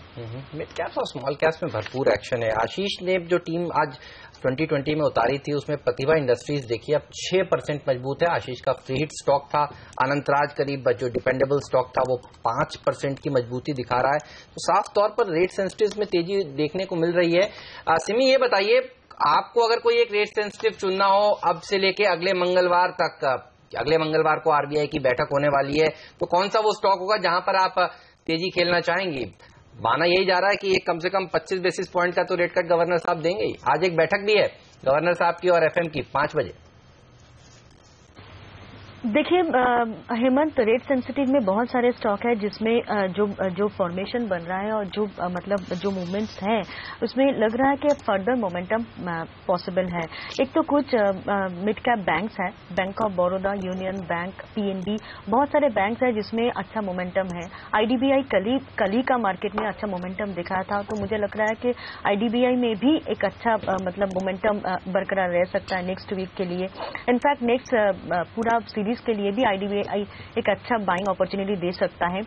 मिड कैप्स और स्मॉल कैप्स में भरपूर एक्शन है। आशीष ने जो टीम आज 2020 में उतारी थी उसमें प्रतिभा इंडस्ट्रीज देखिए अब 6% मजबूत है। आशीष का फ्री हिट स्टॉक था, अनंतराज करीब जो डिपेंडेबल स्टॉक था वो 5% की मजबूती दिखा रहा है। तो साफ तौर पर रेट सेंसिटिव में तेजी देखने को मिल रही है। सिमी, ये बताइए आपको अगर कोई एक रेट सेंसिटिव चुनना हो अब से लेके अगले मंगलवार तक, अगले मंगलवार को आरबीआई की बैठक होने वाली है, तो कौन सा वो स्टॉक होगा जहां पर आप तेजी खेलना चाहेंगी? माना यही जा रहा है कि एक कम से कम 25 बेसिस पॉइंट का तो रेट कट गवर्नर साहब देंगे ही। आज एक बैठक भी है गवर्नर साहब की और एफएम की 5 बजे। देखिए हेमंत, रेट सेंसिटिव में बहुत सारे स्टॉक है जिसमें जो फॉर्मेशन बन रहा है और जो मतलब जो मूवमेंट्स हैं उसमें लग रहा है कि फर्दर मोमेंटम पॉसिबल है। एक तो कुछ मिड कैप बैंक्स है, bank of Baroda, union bank, PNB, बहुत सारे बैंक्स है जिसमें अच्छा मोमेंटम है। आईडीबीआई कल ही का मार्केट में अच्छा मोमेंटम दिखाया था, तो मुझे लग रहा है कि आईडीबीआई में भी एक अच्छा मतलब मोमेंटम बरकरार रह सकता है नेक्स्ट वीक के लिए। इनफैक्ट नेक्स्ट पूरा सीरीज के लिए भी आईडीबीआई एक अच्छा बाइंग अपॉर्चुनिटी दे सकता है।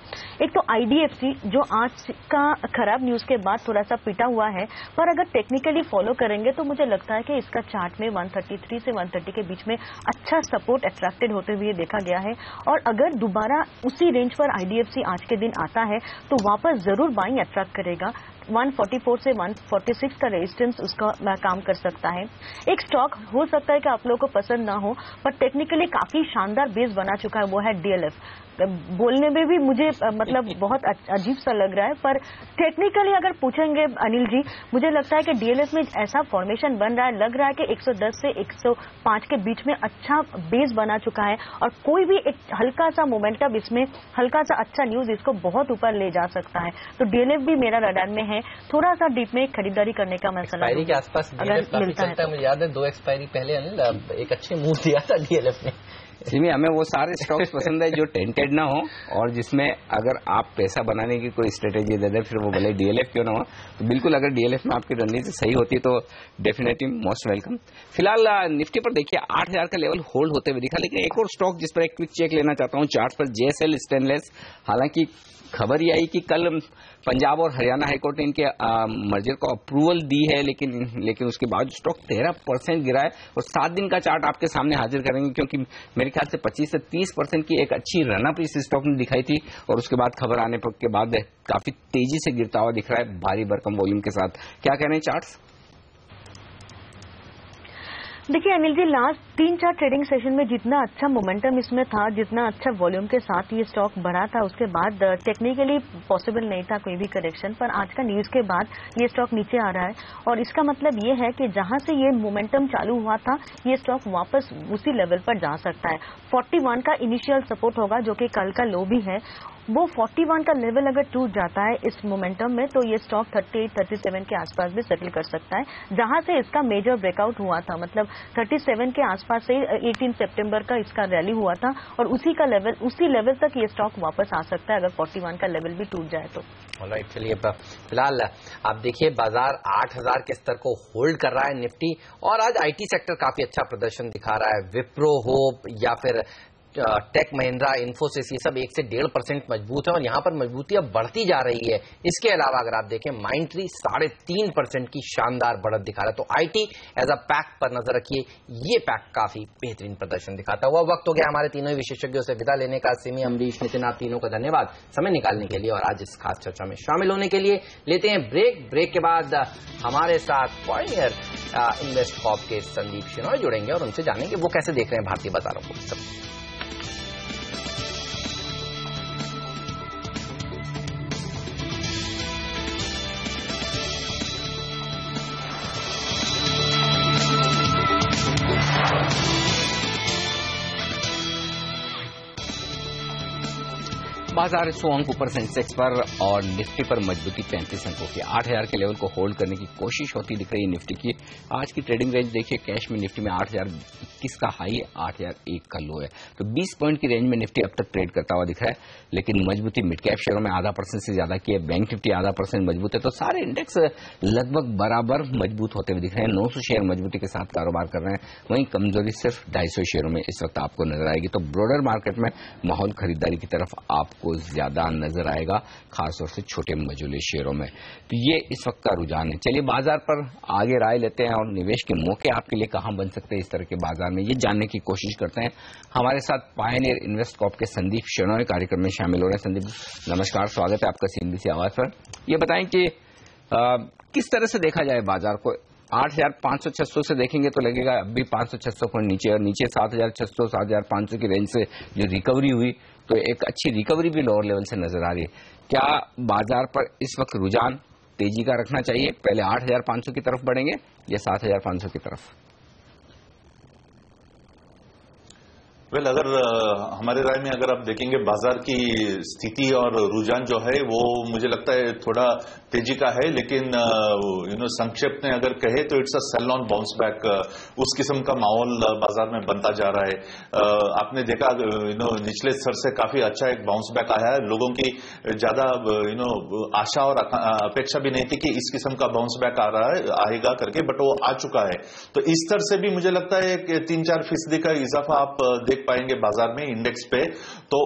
एक तो आईडीएफसी जो आज का खराब न्यूज के बाद थोड़ा सा पिटा हुआ है, पर अगर टेक्निकली फॉलो करेंगे तो मुझे लगता है कि इसका चार्ट में 133 से 130 के बीच में अच्छा सपोर्ट अट्रैक्टेड होते हुए देखा गया है। और अगर दोबारा उसी रेंज पर आईडीएफसी आज के दिन आता है तो वापस जरूर बाइंग अट्रैक्ट करेगा। 144 से 146 का रेजिस्टेंस उसका काम कर सकता है। एक स्टॉक हो सकता है कि आप लोगों को पसंद ना हो, पर टेक्निकली काफी शानदार बेस बना चुका है, वो है डीएलएफ। बोलने में भी मुझे मतलब बहुत अजीब सा लग रहा है, पर टेक्निकली अगर पूछेंगे अनिल जी, मुझे लगता है कि डीएलएफ में ऐसा फॉर्मेशन बन रहा है, लग रहा है कि 110 से 105 के बीच में अच्छा बेस बना चुका है और कोई भी एक हल्का सा मोमेंटम इसमें, हल्का सा अच्छा न्यूज इसको बहुत ऊपर ले जा सकता है। तो डीएलएफ भी मेरा रडार में है, थोड़ा सा डीप में खरीदारी करने का मैं सलाह एक्सपायरी के आसपास डीएलएफ काफी चलता है। मुझे याद है 2 एक्सपायरी पहले अनिल एक अच्छे मूव दिया था डीएलएफ ने। सिमी, हमें वो सारे स्टॉक्स पसंद है जो टेंटेड ना हो और जिसमें अगर आप पैसा बनाने की कोई स्ट्रेटेजी दे दे, फिर वो भले डीएलएफ क्यों ना हो। तो बिल्कुल अगर डीएलएफ में आपकी रणनीति सही होती तो डेफिनेटली मोस्ट वेलकम। फिलहाल निफ्टी पर देखिए 8000 का लेवल होल्ड होते हुए दिखा, लेकिन एक और स्टॉक जिस पर एक क्विक चेक लेना चाहता हूं चार्ट पर, जेएसएल स्टेनलेस। हालांकि खबर ये आई कि कल पंजाब और हरियाणा हाईकोर्ट ने इनके मर्जर को अप्रूवल दी है, लेकिन उसके बाद स्टॉक 13% गिरा है। और 7 दिन का चार्ट आपके सामने हाजिर करेंगे, क्योंकि मेरे ख्याल से 25 से 30% की एक अच्छी रनअप इस स्टॉक ने दिखाई थी और उसके बाद खबर आने के बाद काफी तेजी से गिरता हुआ दिख रहा है भारी भरकम वॉल्यूम के साथ। क्या कह रहे हैं चार्ट्स? देखिए Anil ji, last 3-4 trading session में जितना अच्छा मोमेंटम इसमें था, जितना अच्छा वॉल्यूम के साथ ये स्टॉक बढ़ा था, उसके बाद टेक्निकली पॉसिबल नहीं था कोई भी करेक्शन। पर आज का न्यूज के बाद ये स्टॉक नीचे आ रहा है और इसका मतलब ये है कि जहां से ये मोमेंटम चालू हुआ था ये स्टॉक वापस उसी लेवल पर जा सकता है। 41 का इनिशियल सपोर्ट होगा जो कि कल का लो भी है, वो 41 का लेवल अगर टूट जाता है इस मोमेंटम में तो ये स्टॉक 38-37 के आसपास भी सेटल कर सकता है, जहां से इसका मेजर ब्रेकआउट हुआ था। मतलब 37 के आसपास से 18 सितंबर का इसका रैली हुआ था और उसी लेवल तक ये स्टॉक वापस आ सकता है अगर 41 का लेवल भी टूट जाए तो। ऑलराइट, चलिए फिलहाल आप देखिए बाजार 8000 के स्तर को होल्ड कर रहा है निफ्टी, और आज आईटी सेक्टर काफी अच्छा प्रदर्शन दिखा रहा है। विप्रो हो या फिर टेक महिंद्रा, इन्फोसिस, ये सब 1 से 1.5% मजबूत है और यहाँ पर मजबूती अब बढ़ती जा रही है। इसके अलावा अगर आप देखें माइंडट्री 3.5% की शानदार बढ़त दिखा रहा है। तो आईटी एज अ पैक पर नजर रखिए, ये पैक काफी बेहतरीन प्रदर्शन दिखाता हुआ। वक्त हो गया हमारे तीनों ही विशेषज्ञों से विदा लेने का। सिमी, अमरीश, नितिन, आप तीनों का धन्यवाद समय निकालने के लिए और आज इस खास चर्चा में शामिल होने के लिए। लेते हैं ब्रेक के बाद हमारे साथ पॉइनियर इन्वेस्ट कॉर्प के संदीप शेनॉय जुड़ेंगे और उनसे जानेंगे वो कैसे देख रहे हैं भारतीय बाजारों को। सब बाजार 100 अंक ऊपर सेंसेक्स पर और निफ्टी पर मजबूती 35 अंकों की। 8000 के लेवल को होल्ड करने की कोशिश होती दिख रही है निफ्टी की। आज की ट्रेडिंग रेंज देखिए, कैश में निफ्टी में 8021 का हाई है, 8001 का लो है। तो 20 पॉइंट की रेंज में निफ्टी अब तक ट्रेड करता हुआ दिख रहा है, लेकिन मजबूती मिड कैप शेयरों में 0.5% से ज्यादा की है। बैंक निफ्टी 0.5% मजबूत है, तो सारे इंडेक्स लगभग बराबर मजबूत होते हुए दिख रहे हैं। 900 शेयर मजबूती के साथ कारोबार कर रहे हैं, वहीं कमजोरी सिर्फ 250 शेयरों में इस वक्त आपको नजर आएगी। तो ब्रॉडर मार्केट में माहौल खरीदारी की तरफ आपको ज्यादा नजर आएगा, खासतौर से छोटे मझोले शेयरों में। तो ये इस वक्त का रुझान है। चलिए बाजार पर आगे राय लेते हैं और निवेश के मौके आपके लिए कहां बन सकते हैं इस तरह के बाजार में, ये जानने की कोशिश करते हैं। हमारे साथ पायनियर इन्वेस्ट कॉर्प के संदीप शेनॉय कार्यक्रम में शामिल हो रहे हैं। संदीप, नमस्कार, स्वागत है आपका CNBC आवाज पर। ये बताएं कि किस तरह से देखा जाए बाजार को। 8500-600 से देखेंगे तो लगेगा अभी 500-600 पॉइंट नीचे, और नीचे 7600 7500 की रेंज से जो रिकवरी हुई, तो एक अच्छी रिकवरी भी लोअर लेवल से नजर आ रही है। क्या बाजार पर इस वक्त रुझान तेजी का रखना चाहिए? पहले 8500 की तरफ बढ़ेंगे या 7500 की तरफ? वेल अगर हमारे राय में अगर आप देखेंगे बाजार की स्थिति और रुझान जो है वो मुझे लगता है थोड़ा तेजी का है, लेकिन संक्षेप में अगर कहे तो it's a sell on bounce back, उस किस्म का माहौल बाजार में बनता जा रहा है। आपने देखा निचले स्तर से काफी अच्छा एक बाउंस बैक आया है। लोगों की ज्यादा आशा और अपेक्षा भी नहीं थी कि इस किस्म का बाउंस बैक आएगा करके, बट वो आ चुका है। तो इस स्तर से भी मुझे लगता है कि 3-4% का इजाफा आप देख पाएंगे बाजार में इंडेक्स पे। तो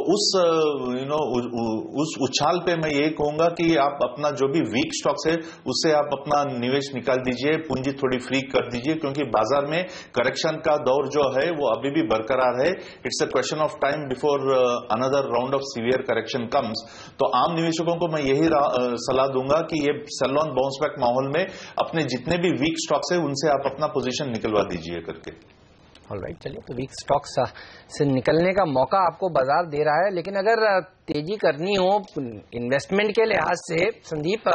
उस उछाल पे मैं ये कहूंगा कि आप अपना जो भी वीक स्टॉक्स है उससे आप अपना निवेश निकाल दीजिए, पूंजी थोड़ी फ्री कर दीजिए, क्योंकि बाजार में करेक्शन का दौर जो है वो अभी भी बरकरार है। It's a question of time before another round of severe correction comes. तो आम निवेशकों को मैं यही सलाह दूंगा कि ये सेल ऑन बाउंस बैक माहौल में अपने जितने भी वीक स्टॉक्स है उनसे आप अपना पोजीशन निकलवा दीजिए करके। ऑलराइट, चलिए, तो वीक स्टॉक्स से निकलने का मौका आपको बाजार दे रहा है, लेकिन अगर तेजी करनी हो इन्वेस्टमेंट के लिहाज से संदीप,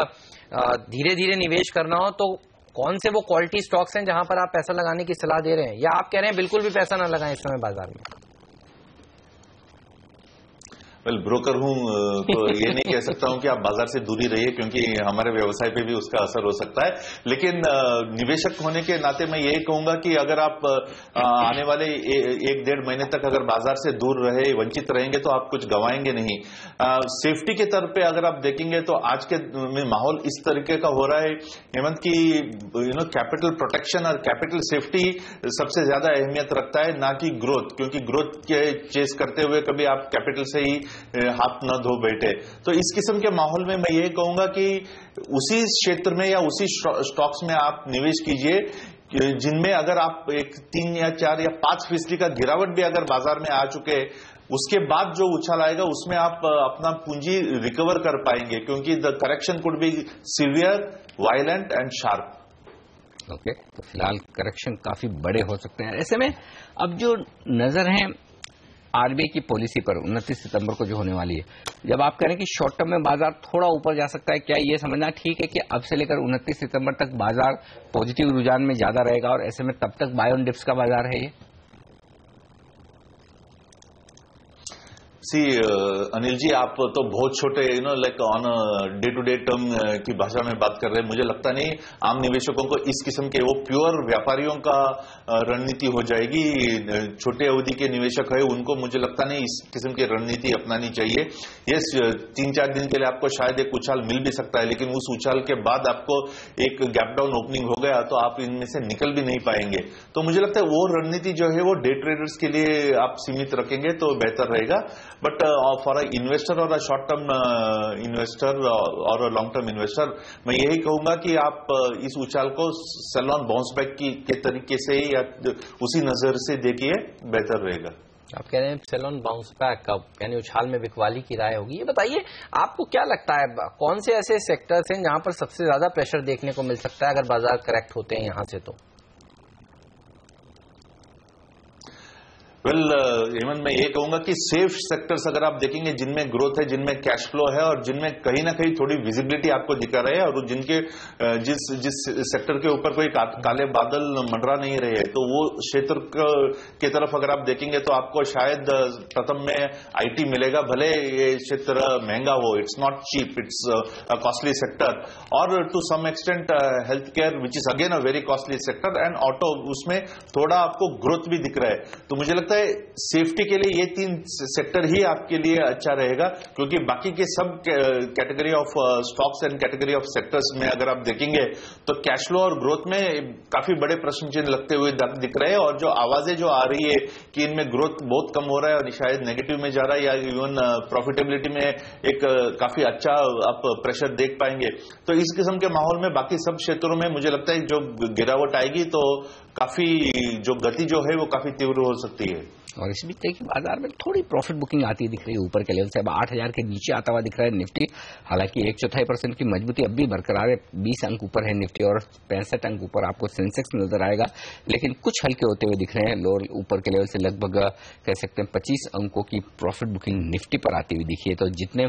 धीरे धीरे निवेश करना हो, तो कौन से वो क्वालिटी स्टॉक्स हैं जहां पर आप पैसा लगाने की सलाह दे रहे हैं, या आप कह रहे हैं बिल्कुल भी पैसा ना लगाएं इस समय बाजार में? वेल ब्रोकर हूं तो ये नहीं कह सकता हूं कि आप बाजार से दूरी रहिए, क्योंकि हमारे व्यवसाय पे भी उसका असर हो सकता है। लेकिन निवेशक होने के नाते मैं यही कहूंगा कि अगर आप आने वाले 1-1.5 महीने तक अगर बाजार से दूर रहे, वंचित रहेंगे, तो आप कुछ गंवाएंगे नहीं। सेफ्टी के तरफ पे अगर आप देखेंगे तो आज के माहौल इस तरीके का हो रहा है हेमंत की कैपिटल प्रोटेक्शन और कैपिटल सेफ्टी सबसे ज्यादा अहमियत रखता है, ना कि ग्रोथ, क्योंकि ग्रोथ के चेस करते हुए कभी आप कैपिटल से ही हाथ न धो बैठे। तो इस किस्म के माहौल में मैं ये कहूंगा कि उसी क्षेत्र में या उसी स्टॉक्स में आप निवेश कीजिए जिनमें अगर आप 3 या 4 या 5% का गिरावट भी अगर बाजार में आ चुके, उसके बाद जो उछाल आएगा उसमें आप अपना पूंजी रिकवर कर पाएंगे, क्योंकि the correction could be severe, violent and sharp. Okay, तो फिलहाल करेक्शन काफी बड़े हो सकते हैं। ऐसे में अब जो नजर है आरबीआई की पॉलिसी पर 29 सितंबर को जो होने वाली है, जब आप कह रहे हैं कि शॉर्ट टर्म में बाजार थोड़ा ऊपर जा सकता है, क्या ये समझना ठीक है कि अब से लेकर 29 सितंबर तक बाजार पॉजिटिव रुझान में ज्यादा रहेगा और ऐसे में तब तक बाय ऑन डिप्स का बाजार है ये? अनिल जी, आप तो बहुत छोटे like on day to day term की भाषा में बात कर रहे हैं। मुझे लगता नहीं आम निवेशकों को इस किस्म के, वो प्योर व्यापारियों का रणनीति हो जाएगी। छोटे अवधि के निवेशक है उनको मुझे लगता नहीं इस किस्म की रणनीति अपनानी चाहिए। ये 3-4 दिन के लिए आपको शायद एक उछाल मिल भी सकता है, लेकिन उस उछाल के बाद आपको एक गैप डाउन ओपनिंग हो गया तो आप इनमें से निकल भी नहीं पाएंगे। तो मुझे लगता है वो रणनीति जो है वो डे ट्रेडर्स के लिए आप सीमित रखेंगे तो बेहतर रहेगा। बट फॉर अ इन्वेस्टर और अ शॉर्ट टर्म इन्वेस्टर और अ लॉन्ग टर्म इन्वेस्टर मैं यही कहूंगा कि आप इस उछाल को सेल ऑन बाउंस बैक के तरीके से या उसी नजर से देखिए, बेहतर रहेगा। आप कह रहे हैं सेल ऑन बाउंस बैक, यानी उछाल में बिकवाली की राय होगी। ये बताइए, आपको क्या लगता है कौन से ऐसे सेक्टर्स हैं जहां पर सबसे ज्यादा प्रेशर देखने को मिल सकता है अगर बाजार करेक्ट होते हैं यहां से? तो वेल हेमंत, मैं ये कहूंगा कि सेफ सेक्टर्स अगर आप देखेंगे जिनमें ग्रोथ है, जिनमें कैश फ्लो है और जिनमें कहीं ना कहीं थोड़ी विजिबिलिटी आपको दिखा रहे हैं और जिनके जिस सेक्टर के ऊपर कोई काले बादल मंडरा नहीं रहे, तो वो क्षेत्र की तरफ अगर आप देखेंगे तो आपको शायद प्रथम में आईटी मिलेगा। भले ये क्षेत्र महंगा हो, it's not cheap, it's a costly sector, और to some extent health care which is again a very costly sector, and auto, उसमें थोड़ा आपको ग्रोथ भी दिख रहा है। तो मुझे लगता है सेफ्टी के लिए ये 3 सेक्टर ही आपके लिए अच्छा रहेगा, क्योंकि बाकी के सब category of stocks and category of sectors में अगर आप देखेंगे तो कैश फ्लो और ग्रोथ में काफी बड़े प्रश्न चिन्ह लगते हुए दिख रहे हैं, और जो आवाजें जो आ रही है कि इनमें ग्रोथ बहुत कम हो रहा है और शायद नेगेटिव में जा रहा है या इवन प्रॉफिटेबिलिटी में एक काफी अच्छा आप प्रेशर देख पाएंगे। तो इस किस्म के माहौल में बाकी सब क्षेत्रों में मुझे लगता है जो गिरावट आएगी तो काफी जो गति जो है वो काफी तीव्र हो सकती है। और इस बीच देखिए बाजार में थोड़ी प्रॉफिट बुकिंग आती दिख रही है ऊपर के लेवल से। अब 8000 के नीचे आता हुआ दिख रहा है निफ्टी, हालांकि 1/4% की मजबूती अब भी बरकरार है। 20 अंक ऊपर है निफ्टी और 65 अंक ऊपर आपको सेंसेक्स नजर आएगा, लेकिन कुछ हल्के होते हुए दिख रहे हैं। लोअर ऊपर के लेवल से लगभग कह सकते हैं 25 अंकों की प्रॉफिट बुकिंग निफ्टी पर आती हुई दिखी है। तो जितने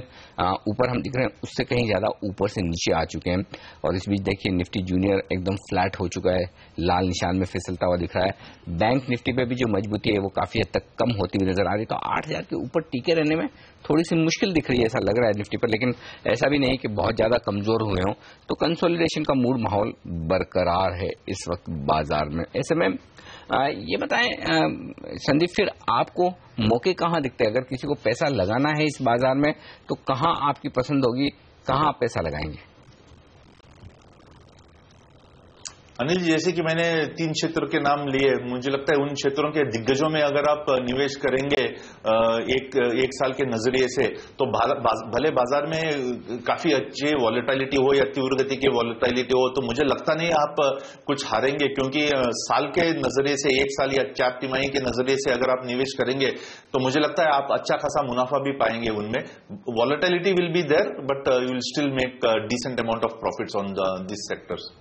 ऊपर हम दिख रहे हैं उससे कहीं ज्यादा ऊपर से नीचे आ चुके हैं। और इस बीच देखिए निफ्टी जूनियर एकदम फ्लैट हो चुका है, लाल निशान में फिसलता हुआ दिख रहा है। बैंक निफ्टी पे भी जो मजबूती है वो काफी हद तक कम होती हुई नजर आ रही। तो 8,000 के ऊपर टिके रहने में थोड़ी सी मुश्किल दिख रही है, ऐसा लग रहा है निफ्टी पर, लेकिन ऐसा भी नहीं कि बहुत ज्यादा कमजोर हुए हों। तो कंसोलिडेशन का मूड माहौल बरकरार है इस वक्त बाजार में। ऐसे में ये बताएं संदीप, फिर आपको मौके कहाँ दिखते हैं? अगर किसी को पैसा लगाना है इस बाजार में तो कहाँ आपकी पसंद होगी, कहाँ आप पैसा लगाएंगे? अनिल जी, जैसे कि मैंने 3 क्षेत्रों के नाम लिए, मुझे लगता है उन क्षेत्रों के दिग्गजों में अगर आप निवेश करेंगे एक साल के नजरिए से, तो भले बाजार में काफी अच्छी वॉलेटिलिटी हो या तीव्र गति की वॉलेटिलिटी हो, तो मुझे लगता नहीं आप कुछ हारेंगे, क्योंकि साल के नजरिए से, 1 साल या 4 तिमाही के नजरिए से अगर आप निवेश करेंगे तो मुझे लगता है आप अच्छा खासा मुनाफा भी पाएंगे उनमें। Volatility will be there, but you will still make decent amount of profits on this sectors.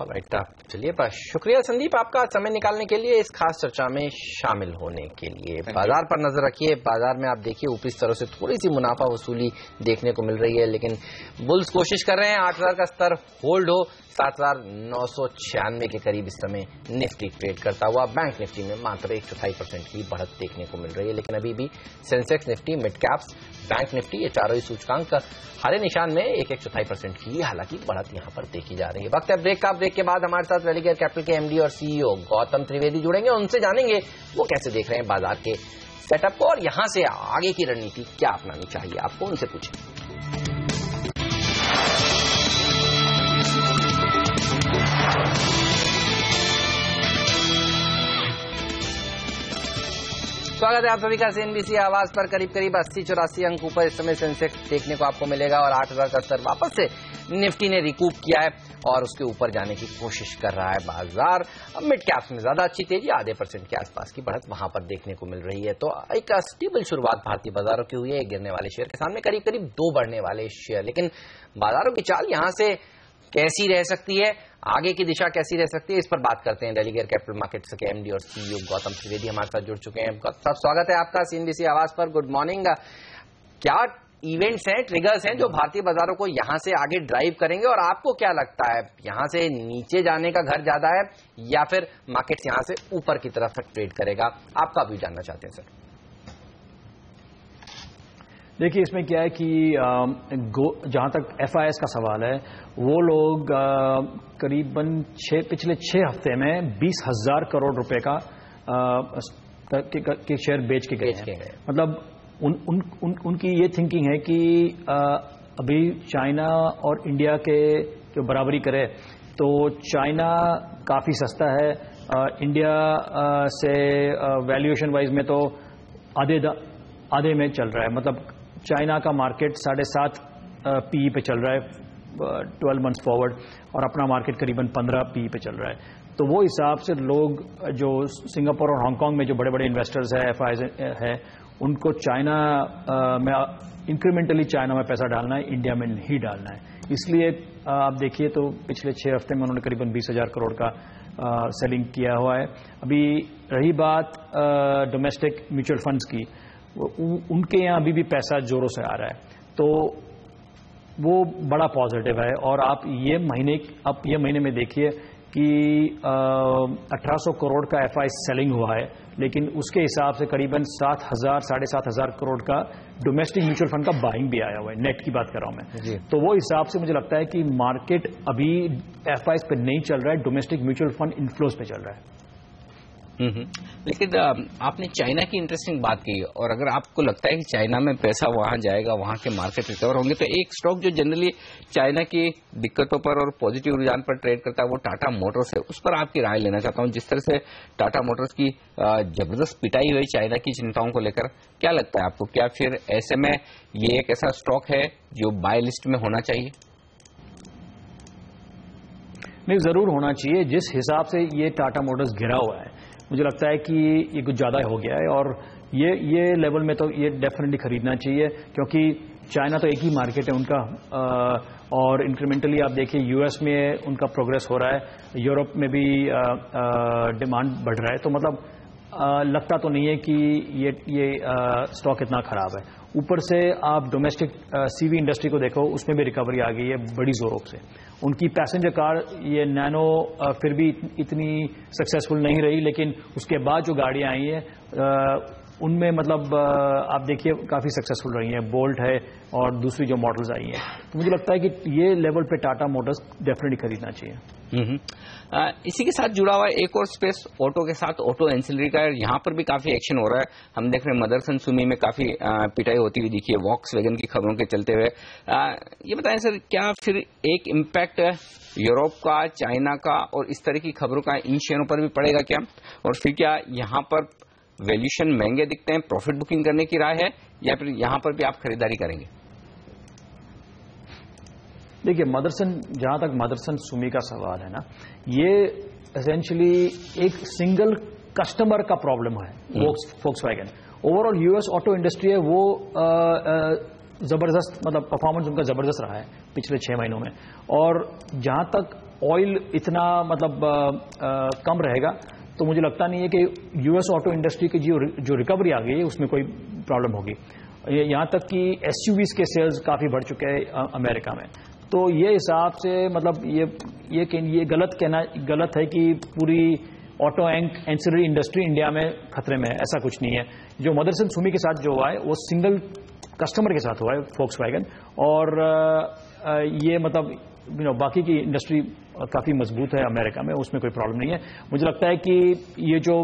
Alright, चलिए, शुक्रिया संदीप आपका समय निकालने के लिए, इस खास चर्चा में शामिल होने के लिए। बाजार पर नजर रखिए, बाजार में आप देखिए ऊपरी स्तरों से थोड़ी सी मुनाफा वसूली देखने को मिल रही है, लेकिन बुल्स कोशिश कर रहे हैं 8,000 का स्तर होल्ड हो। 7,996 के करीब इस समय निफ्टी ट्रेड करता हुआ। बैंक निफ्टी में मात्र 1.4% की बढ़त देखने को मिल रही है, लेकिन अभी भी Sensex Nifty, mid caps, bank Nifty, ये चारों ही सूचकांक हरे निशान में 1.4% की हालांकि बढ़त यहां पर देखी जा रही है। वक्त है ब्रेक का। ब्रेक के बाद हमारे साथ रेलिगेयर कैपिटल के एमडी और सीईओ गौतम त्रिवेदी जुड़ेंगे, उनसे जानेंगे वो कैसे देख रहे हैं बाजार के सेटअप को और यहां से आगे की रणनीति क्या अपनानी चाहिए आपको, उनसे पूछें। स्वागत है आप सभी का सीएनबीसी आवाज पर। करीब 80-84 अंक ऊपर इस समय सेंसेक्स देखने को आपको मिलेगा और 8,000 का स्तर वापस से निफ्टी ने रिकूप किया है और उसके ऊपर जाने की कोशिश कर रहा है बाजार। मिड कैप्स में ज्यादा अच्छी तेजी, आधे % के आसपास की बढ़त वहां पर देखने को मिल रही है। तो एक स्टेबल शुरुआत भारतीय बाजारों की हुई है, गिरने वाले शेयर के सामने करीब 2 बढ़ने वाले शेयर। लेकिन बाजारों की चाल यहां से कैसी रह सकती है, आगे की दिशा कैसी रह सकती है, इस पर बात करते हैं। रेलिगेयर कैपिटल मार्केट्स के एमडी और सीईओ गौतम त्रिवेदी हमारे साथ जुड़ चुके हैं। गौतम, स्वागत है आपका सीएनबीसी आवाज पर। Good morning. क्या इवेंट्स हैं, ट्रिगर्स हैं जो भारतीय बाजारों को यहां से आगे ड्राइव करेंगे और आपको क्या लगता है यहां से नीचे जाने का घर ज्यादा है या फिर मार्केट्स यहां से ऊपर की तरफ ट्रेड करेगा? आपका व्यू जानना चाहते हैं सर। देखिए, इसमें क्या है कि जहां तक FIS का सवाल है, वो लोग करीबन पिछले 6 हफ्ते में 20,000 करोड़ रुपए का के शेयर बेच के गए हैं। मतलब उनकी ये थिंकिंग है कि अभी चाइना और इंडिया के जो बराबरी करे तो चाइना काफ़ी सस्ता है, इंडिया से वैल्यूएशन वाइज में तो आधे में चल रहा है। मतलब चाइना का मार्केट 7.5 PE पे चल रहा है 12 मंथ्स फॉरवर्ड, और अपना मार्केट करीबन 15 PE पे चल रहा है। तो वो हिसाब से लोग जो सिंगापुर और हांगकांग में जो बड़े बड़े इन्वेस्टर्स है, FIs है, उनको चाइना में इंक्रीमेंटली चाइना में पैसा डालना है, इंडिया में नहीं डालना है। इसलिए आप देखिए तो पिछले 6 हफ्ते में उन्होंने करीबन 20,000 करोड़ का सेलिंग किया हुआ है। अभी रही बात डोमेस्टिक म्यूचुअल फंड्स की, उनके यहाँ अभी भी पैसा जोरों से आ रहा है, तो वो बड़ा पॉजिटिव है। और आप ये महीने में देखिए कि 1800 करोड़ का FI सेलिंग हुआ है, लेकिन उसके हिसाब से करीबन 7,000 साढ़े 7,000 करोड़ का डोमेस्टिक म्यूचुअल फंड का बाइंग भी आया हुआ है। नेट की बात कर रहा हूं मैं। तो वो हिसाब से मुझे लगता है कि मार्केट अभी FIs पे नहीं चल रहा है, डोमेस्टिक म्यूचुअल फंड इनफ्लोज पे चल रहा है। लेकिन आपने चाइना की इंटरेस्टिंग बात की, और अगर आपको लगता है कि चाइना में पैसा वहां जाएगा, वहां के मार्केट रिकवर होंगे, तो एक स्टॉक जो जनरली चाइना की दिक्कतों पर और पॉजिटिव रुझान पर ट्रेड करता है वो टाटा मोटर्स है। उस पर आपकी राय लेना चाहता हूं। जिस तरह से टाटा मोटर्स की जबरदस्त पिटाई हुई चाइना की चिंताओं को लेकर, क्या लगता है आपको, क्या फिर ऐसे में ये एक ऐसा स्टॉक है जो बाय लिस्ट में होना चाहिए? नहीं, जरूर होना चाहिए। जिस हिसाब से ये टाटा मोटर्स गिरा हुआ है, मुझे लगता है कि ये कुछ ज़्यादा हो गया है, और ये लेवल में तो ये डेफिनेटली खरीदना चाहिए, क्योंकि चाइना तो एक ही मार्केट है उनका, और इंक्रीमेंटली आप देखिए US में उनका प्रोग्रेस हो रहा है, यूरोप में भी डिमांड बढ़ रहा है। तो मतलब लगता तो नहीं है कि ये स्टॉक इतना खराब है। ऊपर से आप डोमेस्टिक सीवी इंडस्ट्री को देखो, उसमें भी रिकवरी आ गई है बड़ी जोरों से। उनकी पैसेंजर कार ये नैनो फिर भी इतनी सक्सेसफुल नहीं रही, लेकिन उसके बाद जो गाड़ियां आई हैं उनमें मतलब आप देखिए काफ़ी सक्सेसफुल रही हैं, बोल्ट है और दूसरी जो मॉडल्स आई हैं। तो मुझे लगता है कि ये लेवल पे टाटा मोटर्स डेफिनेटली खरीदना चाहिए। इसी के साथ जुड़ा हुआ एक और स्पेस ऑटो के साथ, ऑटो एंसिलरी का, यहाँ पर भी काफी एक्शन हो रहा है। हम देख रहे हैं मदरसन सुमी में काफी पिटाई होती हुई दिखी है वॉक्सवैगन की खबरों के चलते हुए। ये बताएं सर, क्या फिर एक इम्पैक्ट यूरोप का, चाइना का और इस तरह की खबरों का इन शेयरों पर भी पड़ेगा क्या? और फिर क्या यहाँ पर वैल्यूएशन महंगे दिखते हैं, प्रॉफिट बुकिंग करने की राय है, या फिर यहां पर भी आप खरीदारी करेंगे? देखिए, मदरसन, जहां तक मदरसन सुमी का सवाल है ना, ये एसेंशियली एक सिंगल कस्टमर का प्रॉब्लम है, Volkswagen. Overall US auto industry है वो जबरदस्त, मतलब परफॉर्मेंस उनका जबरदस्त रहा है पिछले 6 महीनों में। और जहां तक ऑयल इतना मतलब कम रहेगा, तो मुझे लगता नहीं है कि यूएस ऑटो इंडस्ट्री की जो रिकवरी आ गई है उसमें कोई प्रॉब्लम होगी। यहां तक कि एसयूवीज के सेल्स काफी बढ़ चुके हैं अमेरिका में। तो ये हिसाब से मतलब ये गलत है कि पूरी ऑटो एंसिलरी इंडस्ट्री इंडिया में खतरे में है, ऐसा कुछ नहीं है। जो मदरसन सुमी के साथ जो हुआ है वो सिंगल कस्टमर के साथ हुआ है, वोक्सवैगन। और ये मतलब बाकी की इंडस्ट्री काफी मजबूत है अमेरिका में, उसमें कोई प्रॉब्लम नहीं है। मुझे लगता है कि ये जो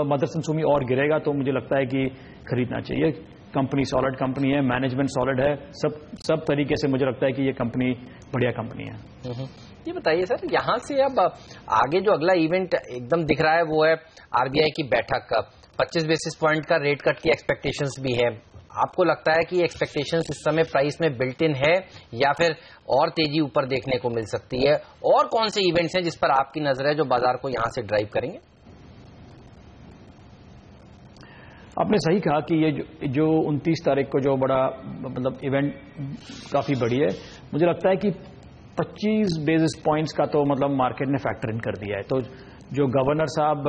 मदरसन सुमी और गिरेगा तो मुझे लगता है कि खरीदना चाहिए। कंपनी सॉलिड कंपनी है, मैनेजमेंट सॉलिड है, सब तरीके से मुझे लगता है कि ये कंपनी बढ़िया कंपनी है। ये बताइए सर, यहाँ से अब आगे जो अगला इवेंट एकदम दिख रहा है वो है आरबीआई की बैठक। 25 बेसिस पॉइंट का रेट कट की एक्सपेक्टेशंस भी है। आपको लगता है कि एक्सपेक्टेशंस इस समय प्राइस में बिल्ट इन है या फिर और तेजी ऊपर देखने को मिल सकती है? और कौन से इवेंट्स हैं जिस पर आपकी नजर है जो बाजार को यहां से ड्राइव करेंगे? आपने सही कहा कि ये जो 29 तारीख को जो बड़ा मतलब इवेंट काफी बड़ी है। मुझे लगता है कि 25 बेसिस पॉइंट्स का तो मतलब मार्केट ने फैक्टर इन कर दिया है। तो जो गवर्नर साहब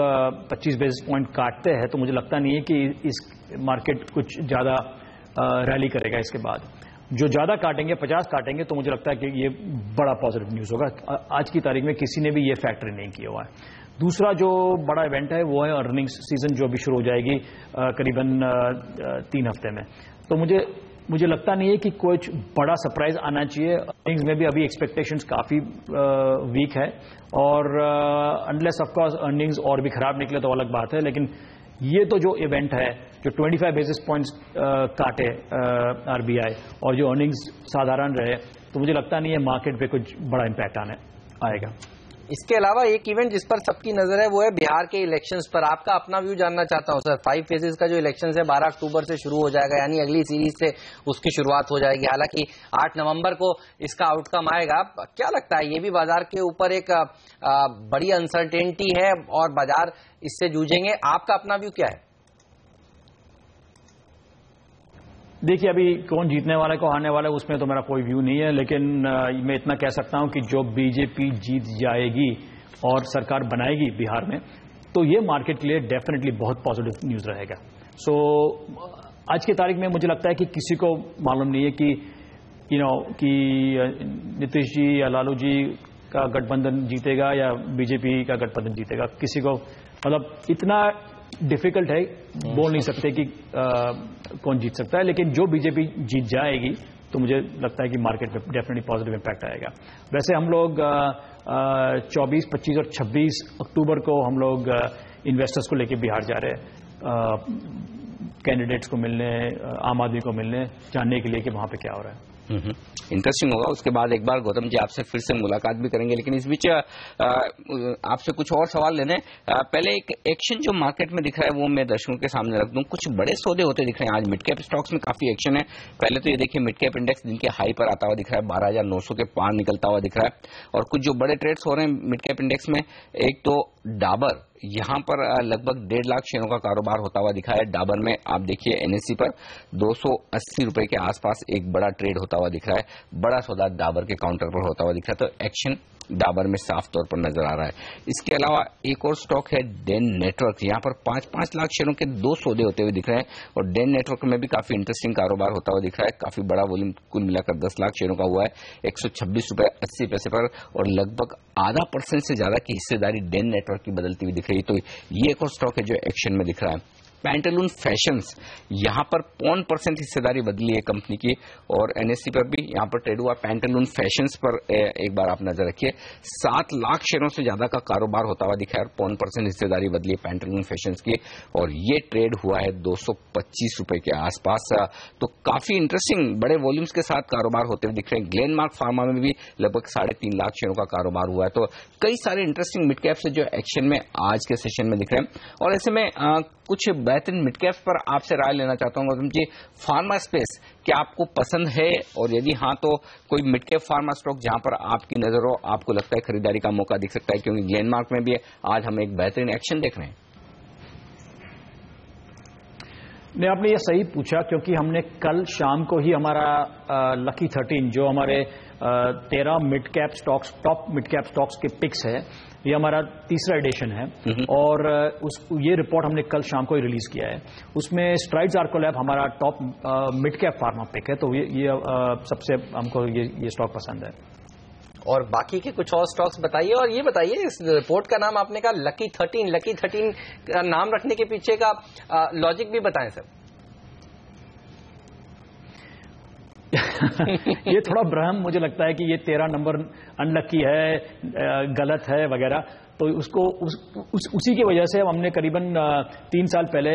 25 बेसिस पॉइंट काटते हैं तो मुझे लगता नहीं है कि इस मार्केट कुछ ज्यादा रैली करेगा। इसके बाद जो ज्यादा काटेंगे, 50 काटेंगे, तो मुझे लगता है कि ये बड़ा पॉजिटिव न्यूज होगा। आज की तारीख में किसी ने भी ये फैक्टर नहीं किया हुआ है। दूसरा जो बड़ा इवेंट है वो है अर्निंग्स सीजन, जो अभी शुरू हो जाएगी करीबन 3 हफ्ते में। तो मुझे लगता नहीं है कि कुछ बड़ा सरप्राइज आना चाहिए। अर्निंग्स में भी अभी एक्सपेक्टेशंस काफी वीक है, और अनलेस ऑफकोर्स अर्निंग्स और भी खराब निकले तो अलग बात है। लेकिन ये तो जो इवेंट है, जो 25 बेसिस पॉइंट्स काटे आरबीआई और जो अर्निंग्स साधारण रहे, तो मुझे लगता नहीं है मार्केट पे कुछ बड़ा इम्पैक्ट आएगा। इसके अलावा एक इवेंट जिस पर सबकी नजर है वो है बिहार के इलेक्शंस पर। आपका अपना व्यू जानना चाहता हूं सर। 5 फेजेस का जो इलेक्शंस है 12 अक्टूबर से शुरू हो जाएगा, यानी अगली सीरीज से उसकी शुरुआत हो जाएगी। हालांकि 8 नवंबर को इसका आउटकम आएगा। क्या लगता है, ये भी बाजार के ऊपर एक बड़ी अनसर्टेनिटी है और बाजार इससे जूझेंगे? आपका अपना व्यू क्या है? देखिए, अभी कौन जीतने वाला है, कौन हारने वाला है, उसमें तो मेरा कोई व्यू नहीं है। लेकिन मैं इतना कह सकता हूं कि जो बीजेपी जीत जाएगी और सरकार बनाएगी बिहार में, तो ये मार्केट के लिए डेफिनेटली बहुत पॉजिटिव न्यूज रहेगा। सो आज की तारीख में मुझे लगता है कि किसी को मालूम नहीं है कि कि नीतीश जी या लालू जी का गठबंधन जीतेगा या बीजेपी का गठबंधन जीतेगा। किसी को मतलब इतना डिफिकल्ट है, बोल नहीं सकते कि कौन जीत सकता है। लेकिन जो बीजेपी जीत जाएगी तो मुझे लगता है कि मार्केट में डेफिनेटली पॉजिटिव इंपैक्ट आएगा। वैसे हम लोग 24, 25 और 26 अक्टूबर को हम लोग इन्वेस्टर्स को लेकर बिहार जा रहे हैं, कैंडिडेट्स को मिलने, आम आदमी को मिलने, जानने के लिए कि वहां पे क्या हो रहा है। इंटरेस्टिंग होगा। उसके बाद एक बार गौतम जी आपसे फिर से मुलाकात भी करेंगे, लेकिन इस बीच आपसे कुछ और सवाल लेने। पहले एक एक्शन जो मार्केट में दिख रहा है वो मैं दर्शकों के सामने रख दूं। कुछ बड़े सौदे होते दिख रहे हैं आज। मिड कैप स्टॉक्स में काफी एक्शन है। पहले तो ये देखिए, मिड कैप इंडेक्स दिन के हाई पर आता हुआ दिख रहा है, 12,900 के पार निकलता हुआ दिख रहा है। और कुछ जो बड़े ट्रेड्स हो रहे हैं मिड कैप इंडेक्स में, एक तो डाबर यहां पर लगभग 1.5 लाख शेयरों का कारोबार होता हुआ दिखा है। डाबर में आप देखिए एनएससी पर 280 रुपए के आसपास एक बड़ा ट्रेड होता हुआ दिख रहा है। बड़ा सौदा डाबर के काउंटर पर होता हुआ दिख रहा है, तो एक्शन डाबर में साफ तौर पर नजर आ रहा है। इसके अलावा एक और स्टॉक है डेन नेटवर्क। यहां पर 5-5 लाख शेयरों के 2 सौदे होते हुए दिख रहे हैं और डेन नेटवर्क में भी काफी इंटरेस्टिंग कारोबार होता हुआ दिख रहा है। काफी बड़ा वॉल्यूम कुल मिलाकर 10 लाख शेयरों का हुआ है 126 रुपए 80 पैसे पर और लगभग 0.5% से ज्यादा की हिस्सेदारी डेन नेटवर्क की बदलती हुई दिख रही है। तो ये एक और स्टॉक है जो एक्शन में दिख रहा है। पैंटालून फैशंस यहां पर 0.1% हिस्सेदारी बदली है कंपनी की और एनएससी पर भी यहां पर ट्रेड हुआ। पैंटालून फैशंस पर एक बार आप नजर रखिए, 7 लाख शेयरों से ज्यादा का कारोबार होता हुआ दिखा है और 0.1% हिस्सेदारी बदली है पैंटालून फैशंस की और ये ट्रेड हुआ है 225 रुपए के आसपास। तो काफी इंटरेस्टिंग बड़े वॉल्यूम्स के साथ कारोबार होते हुए दिख रहे हैं। ग्लेनमार्क फार्मा में भी लगभग 3.5 लाख शेयरों का कारोबार हुआ है। तो कई सारे इंटरेस्टिंग मिड कैप्स जो एक्शन में आज के सेशन में दिख रहे हैं और ऐसे में कुछ बेहतरीन मिड कैप्स पर आपसे राय लेना चाहता हूं गौतम जी। फार्मा स्पेस क्या आपको पसंद है और यदि हाँ तो कोई मिड कैप फार्मा स्टॉक जहां पर आपकी नजर हो, आपको लगता है खरीदारी का मौका दिख सकता है, क्योंकि ग्लेनमार्क में भी आज हम एक बेहतरीन एक्शन देख रहे हैं। नहीं, आपने ये सही पूछा क्योंकि हमने कल शाम को ही हमारा लकी 13 जो हमारे 13 mid cap stocks, top mid cap stocks के पिक्स है, ये हमारा तीसरा एडिशन है और ये रिपोर्ट हमने कल शाम को ही रिलीज किया है। उसमें स्ट्राइड्स आर्कोलैब हमारा top mid cap pharma pick है, तो ये सबसे हमको ये स्टॉक पसंद है। और बाकी के कुछ और स्टॉक्स बताइए और ये बताइए इस रिपोर्ट का नाम आपने कहा लकी 13, लकी 13 का नाम रखने के पीछे का लॉजिक भी बताएं सर। ये थोड़ा भ्रम, मुझे लगता है कि ये 13 नंबर अनलकी है, गलत है वगैरह, तो उसको उसी की वजह से हमने करीबन 3 साल पहले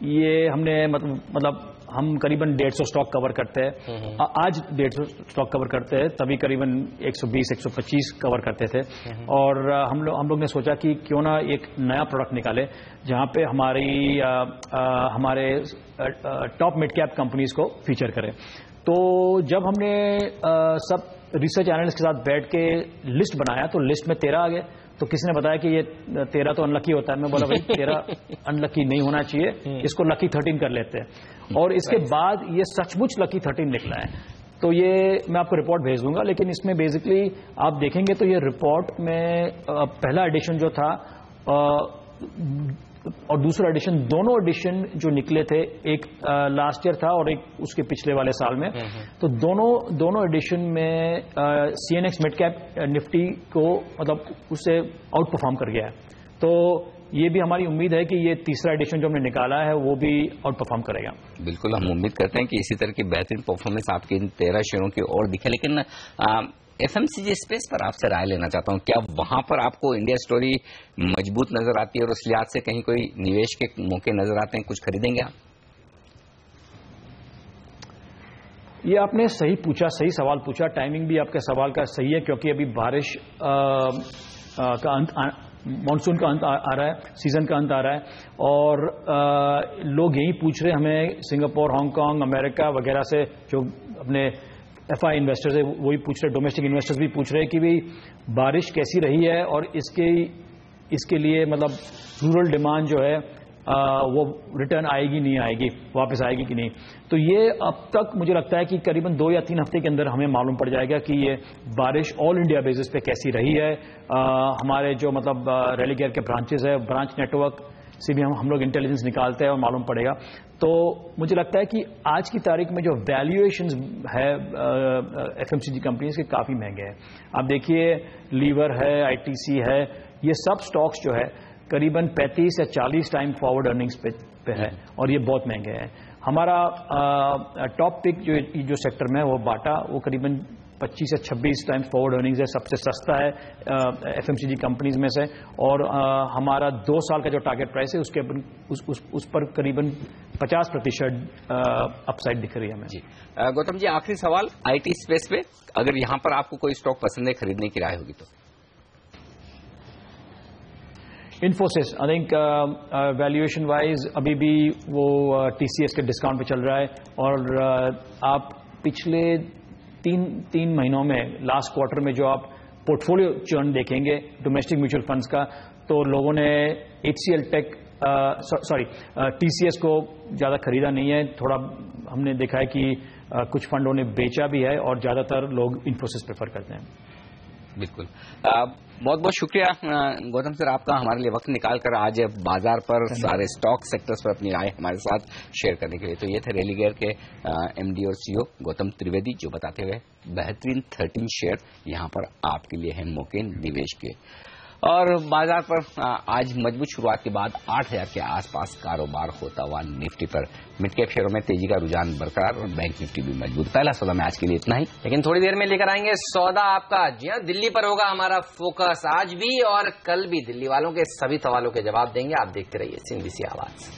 ये हमने मतलब हम करीबन 150 स्टॉक कवर करते हैं, आज 150 स्टॉक कवर करते हैं, तभी करीबन 120-125 कवर करते थे और हम लोग ने सोचा कि क्यों ना एक नया प्रोडक्ट निकाले जहां पे हमारे टॉप मिड कैप कंपनीज को फीचर करें। तो जब हमने सब रिसर्च एनालिस्ट के साथ बैठ के लिस्ट बनाया तो लिस्ट में 13 आ गए। तो किसी ने बताया कि ये 13 तो अनलकी होता है। मैं बोला भाई 13 अनलकी नहीं होना चाहिए, इसको लकी 13 कर लेते हैं और इसके बाद ये सचमुच लकी 13 निकला है। तो ये मैं आपको रिपोर्ट भेज दूंगा, लेकिन इसमें बेसिकली आप देखेंगे तो ये रिपोर्ट में पहला एडिशन जो था और दूसरा एडिशन, दोनों एडिशन जो निकले थे, एक लास्ट ईयर था और एक उसके पिछले वाले साल में, तो दोनों एडिशन में CNX मिड कैप निफ्टी को मतलब उससे आउट परफॉर्म कर गया है। तो ये भी हमारी उम्मीद है कि ये तीसरा एडिशन जो हमने निकाला है वो भी आउट परफॉर्म करेगा। बिल्कुल, हम उम्मीद करते हैं कि इसी तरह की बेहतरीन परफॉर्मेंस आपके इन 13 शेयरों की और दिखे। लेकिन FMCG स्पेस पर आपसे राय लेना चाहता हूं, क्या वहां पर आपको इंडिया स्टोरी मजबूत नजर आती है और उस लिहाज से कहीं कोई निवेश के मौके नजर आते हैं, कुछ खरीदेंगे आप? ये आपने सही पूछा, सही सवाल पूछा, टाइमिंग भी आपके सवाल का सही है क्योंकि अभी बारिश का अंत, मानसून का अंत आ रहा है, सीजन का अंत आ रहा है और लोग यही पूछ रहे हैं हमें, सिंगापुर, हांगकांग, अमेरिका वगैरह से जो अपने FI इन्वेस्टर्स है वही पूछ रहे, डोमेस्टिक इन्वेस्टर्स भी पूछ रहे हैं कि भाई बारिश कैसी रही है और इसके लिए मतलब रूरल डिमांड जो है वो रिटर्न आएगी नहीं आएगी, वापस आएगी कि नहीं। तो ये अब तक मुझे लगता है कि करीबन 2 या 3 हफ्ते के अंदर हमें मालूम पड़ जाएगा कि ये बारिश ऑल इंडिया बेसिस पे कैसी रही है। हमारे जो मतलब रेलिगेयर के ब्रांचेस है, ब्रांच नेटवर्क से भी हम लोग इंटेलिजेंस निकालते हैं और मालूम पड़ेगा। तो मुझे लगता है कि आज की तारीख में जो वैल्यूएशंस है FMCG कंपनीज के काफ़ी महंगे हैं। आप देखिए लीवर है, ITC है, ये सब स्टॉक्स जो है करीबन 35 या 40 टाइम फॉरवर्ड अर्निंग्स पे है और ये बहुत महंगे हैं। हमारा टॉप पिक जो सेक्टर में है वो बाटा, वो करीबन 25 या 26 टाइम फॉरवर्ड अर्निंग्स है, सबसे सस्ता है FMCG कंपनीज में से और हमारा 2 साल का जो टारगेट प्राइस है उसके उस पर करीबन 50% अपसाइड दिख रही है हमें। जी गौतम जी, आखिरी सवाल IT स्पेस पे, अगर यहाँ पर आपको कोई स्टॉक पसंद है, खरीदने की राय होगी तो? Infosys, I think valuation wise अभी भी वो TCS के डिस्काउंट पे चल रहा है और आप पिछले तीन महीनों में लास्ट क्वार्टर में जो आप पोर्टफोलियो चर्न देखेंगे डोमेस्टिक म्यूचुअल फंड्स का, तो लोगों ने HCL टेक TCS को ज़्यादा खरीदा नहीं है। थोड़ा हमने देखा है कि कुछ फंडों ने बेचा भी है और ज़्यादातर लोग इन्फोसिस प्रेफर करते हैं। बिल्कुल, बहुत बहुत शुक्रिया गौतम सर आपका हमारे लिए वक्त निकालकर आज बाजार पर सारे स्टॉक सेक्टर्स पर अपनी राय हमारे साथ शेयर करने के लिए। तो ये थे रेलिगेयर के MD और CEO गौतम त्रिवेदी, जो बताते हुए बेहतरीन 13 शेयर यहाँ पर आपके लिए हैं मौके निवेश के। और बाजार पर आज मजबूत शुरुआत के बाद 8000 के आसपास कारोबार होता हुआ निफ्टी पर। मिड कैप शेयरों में तेजी का रुझान बरकरार और बैंक निफ्टी भी मजबूत। पहला सौदा में आज के लिए इतना ही, लेकिन थोड़ी देर में लेकर आएंगे सौदा आपका। जी हाँ, दिल्ली पर होगा हमारा फोकस आज भी और कल भी। दिल्ली वालों के सभी सवालों के जवाब देंगे। आप देखते रहिए CNBC आवाज।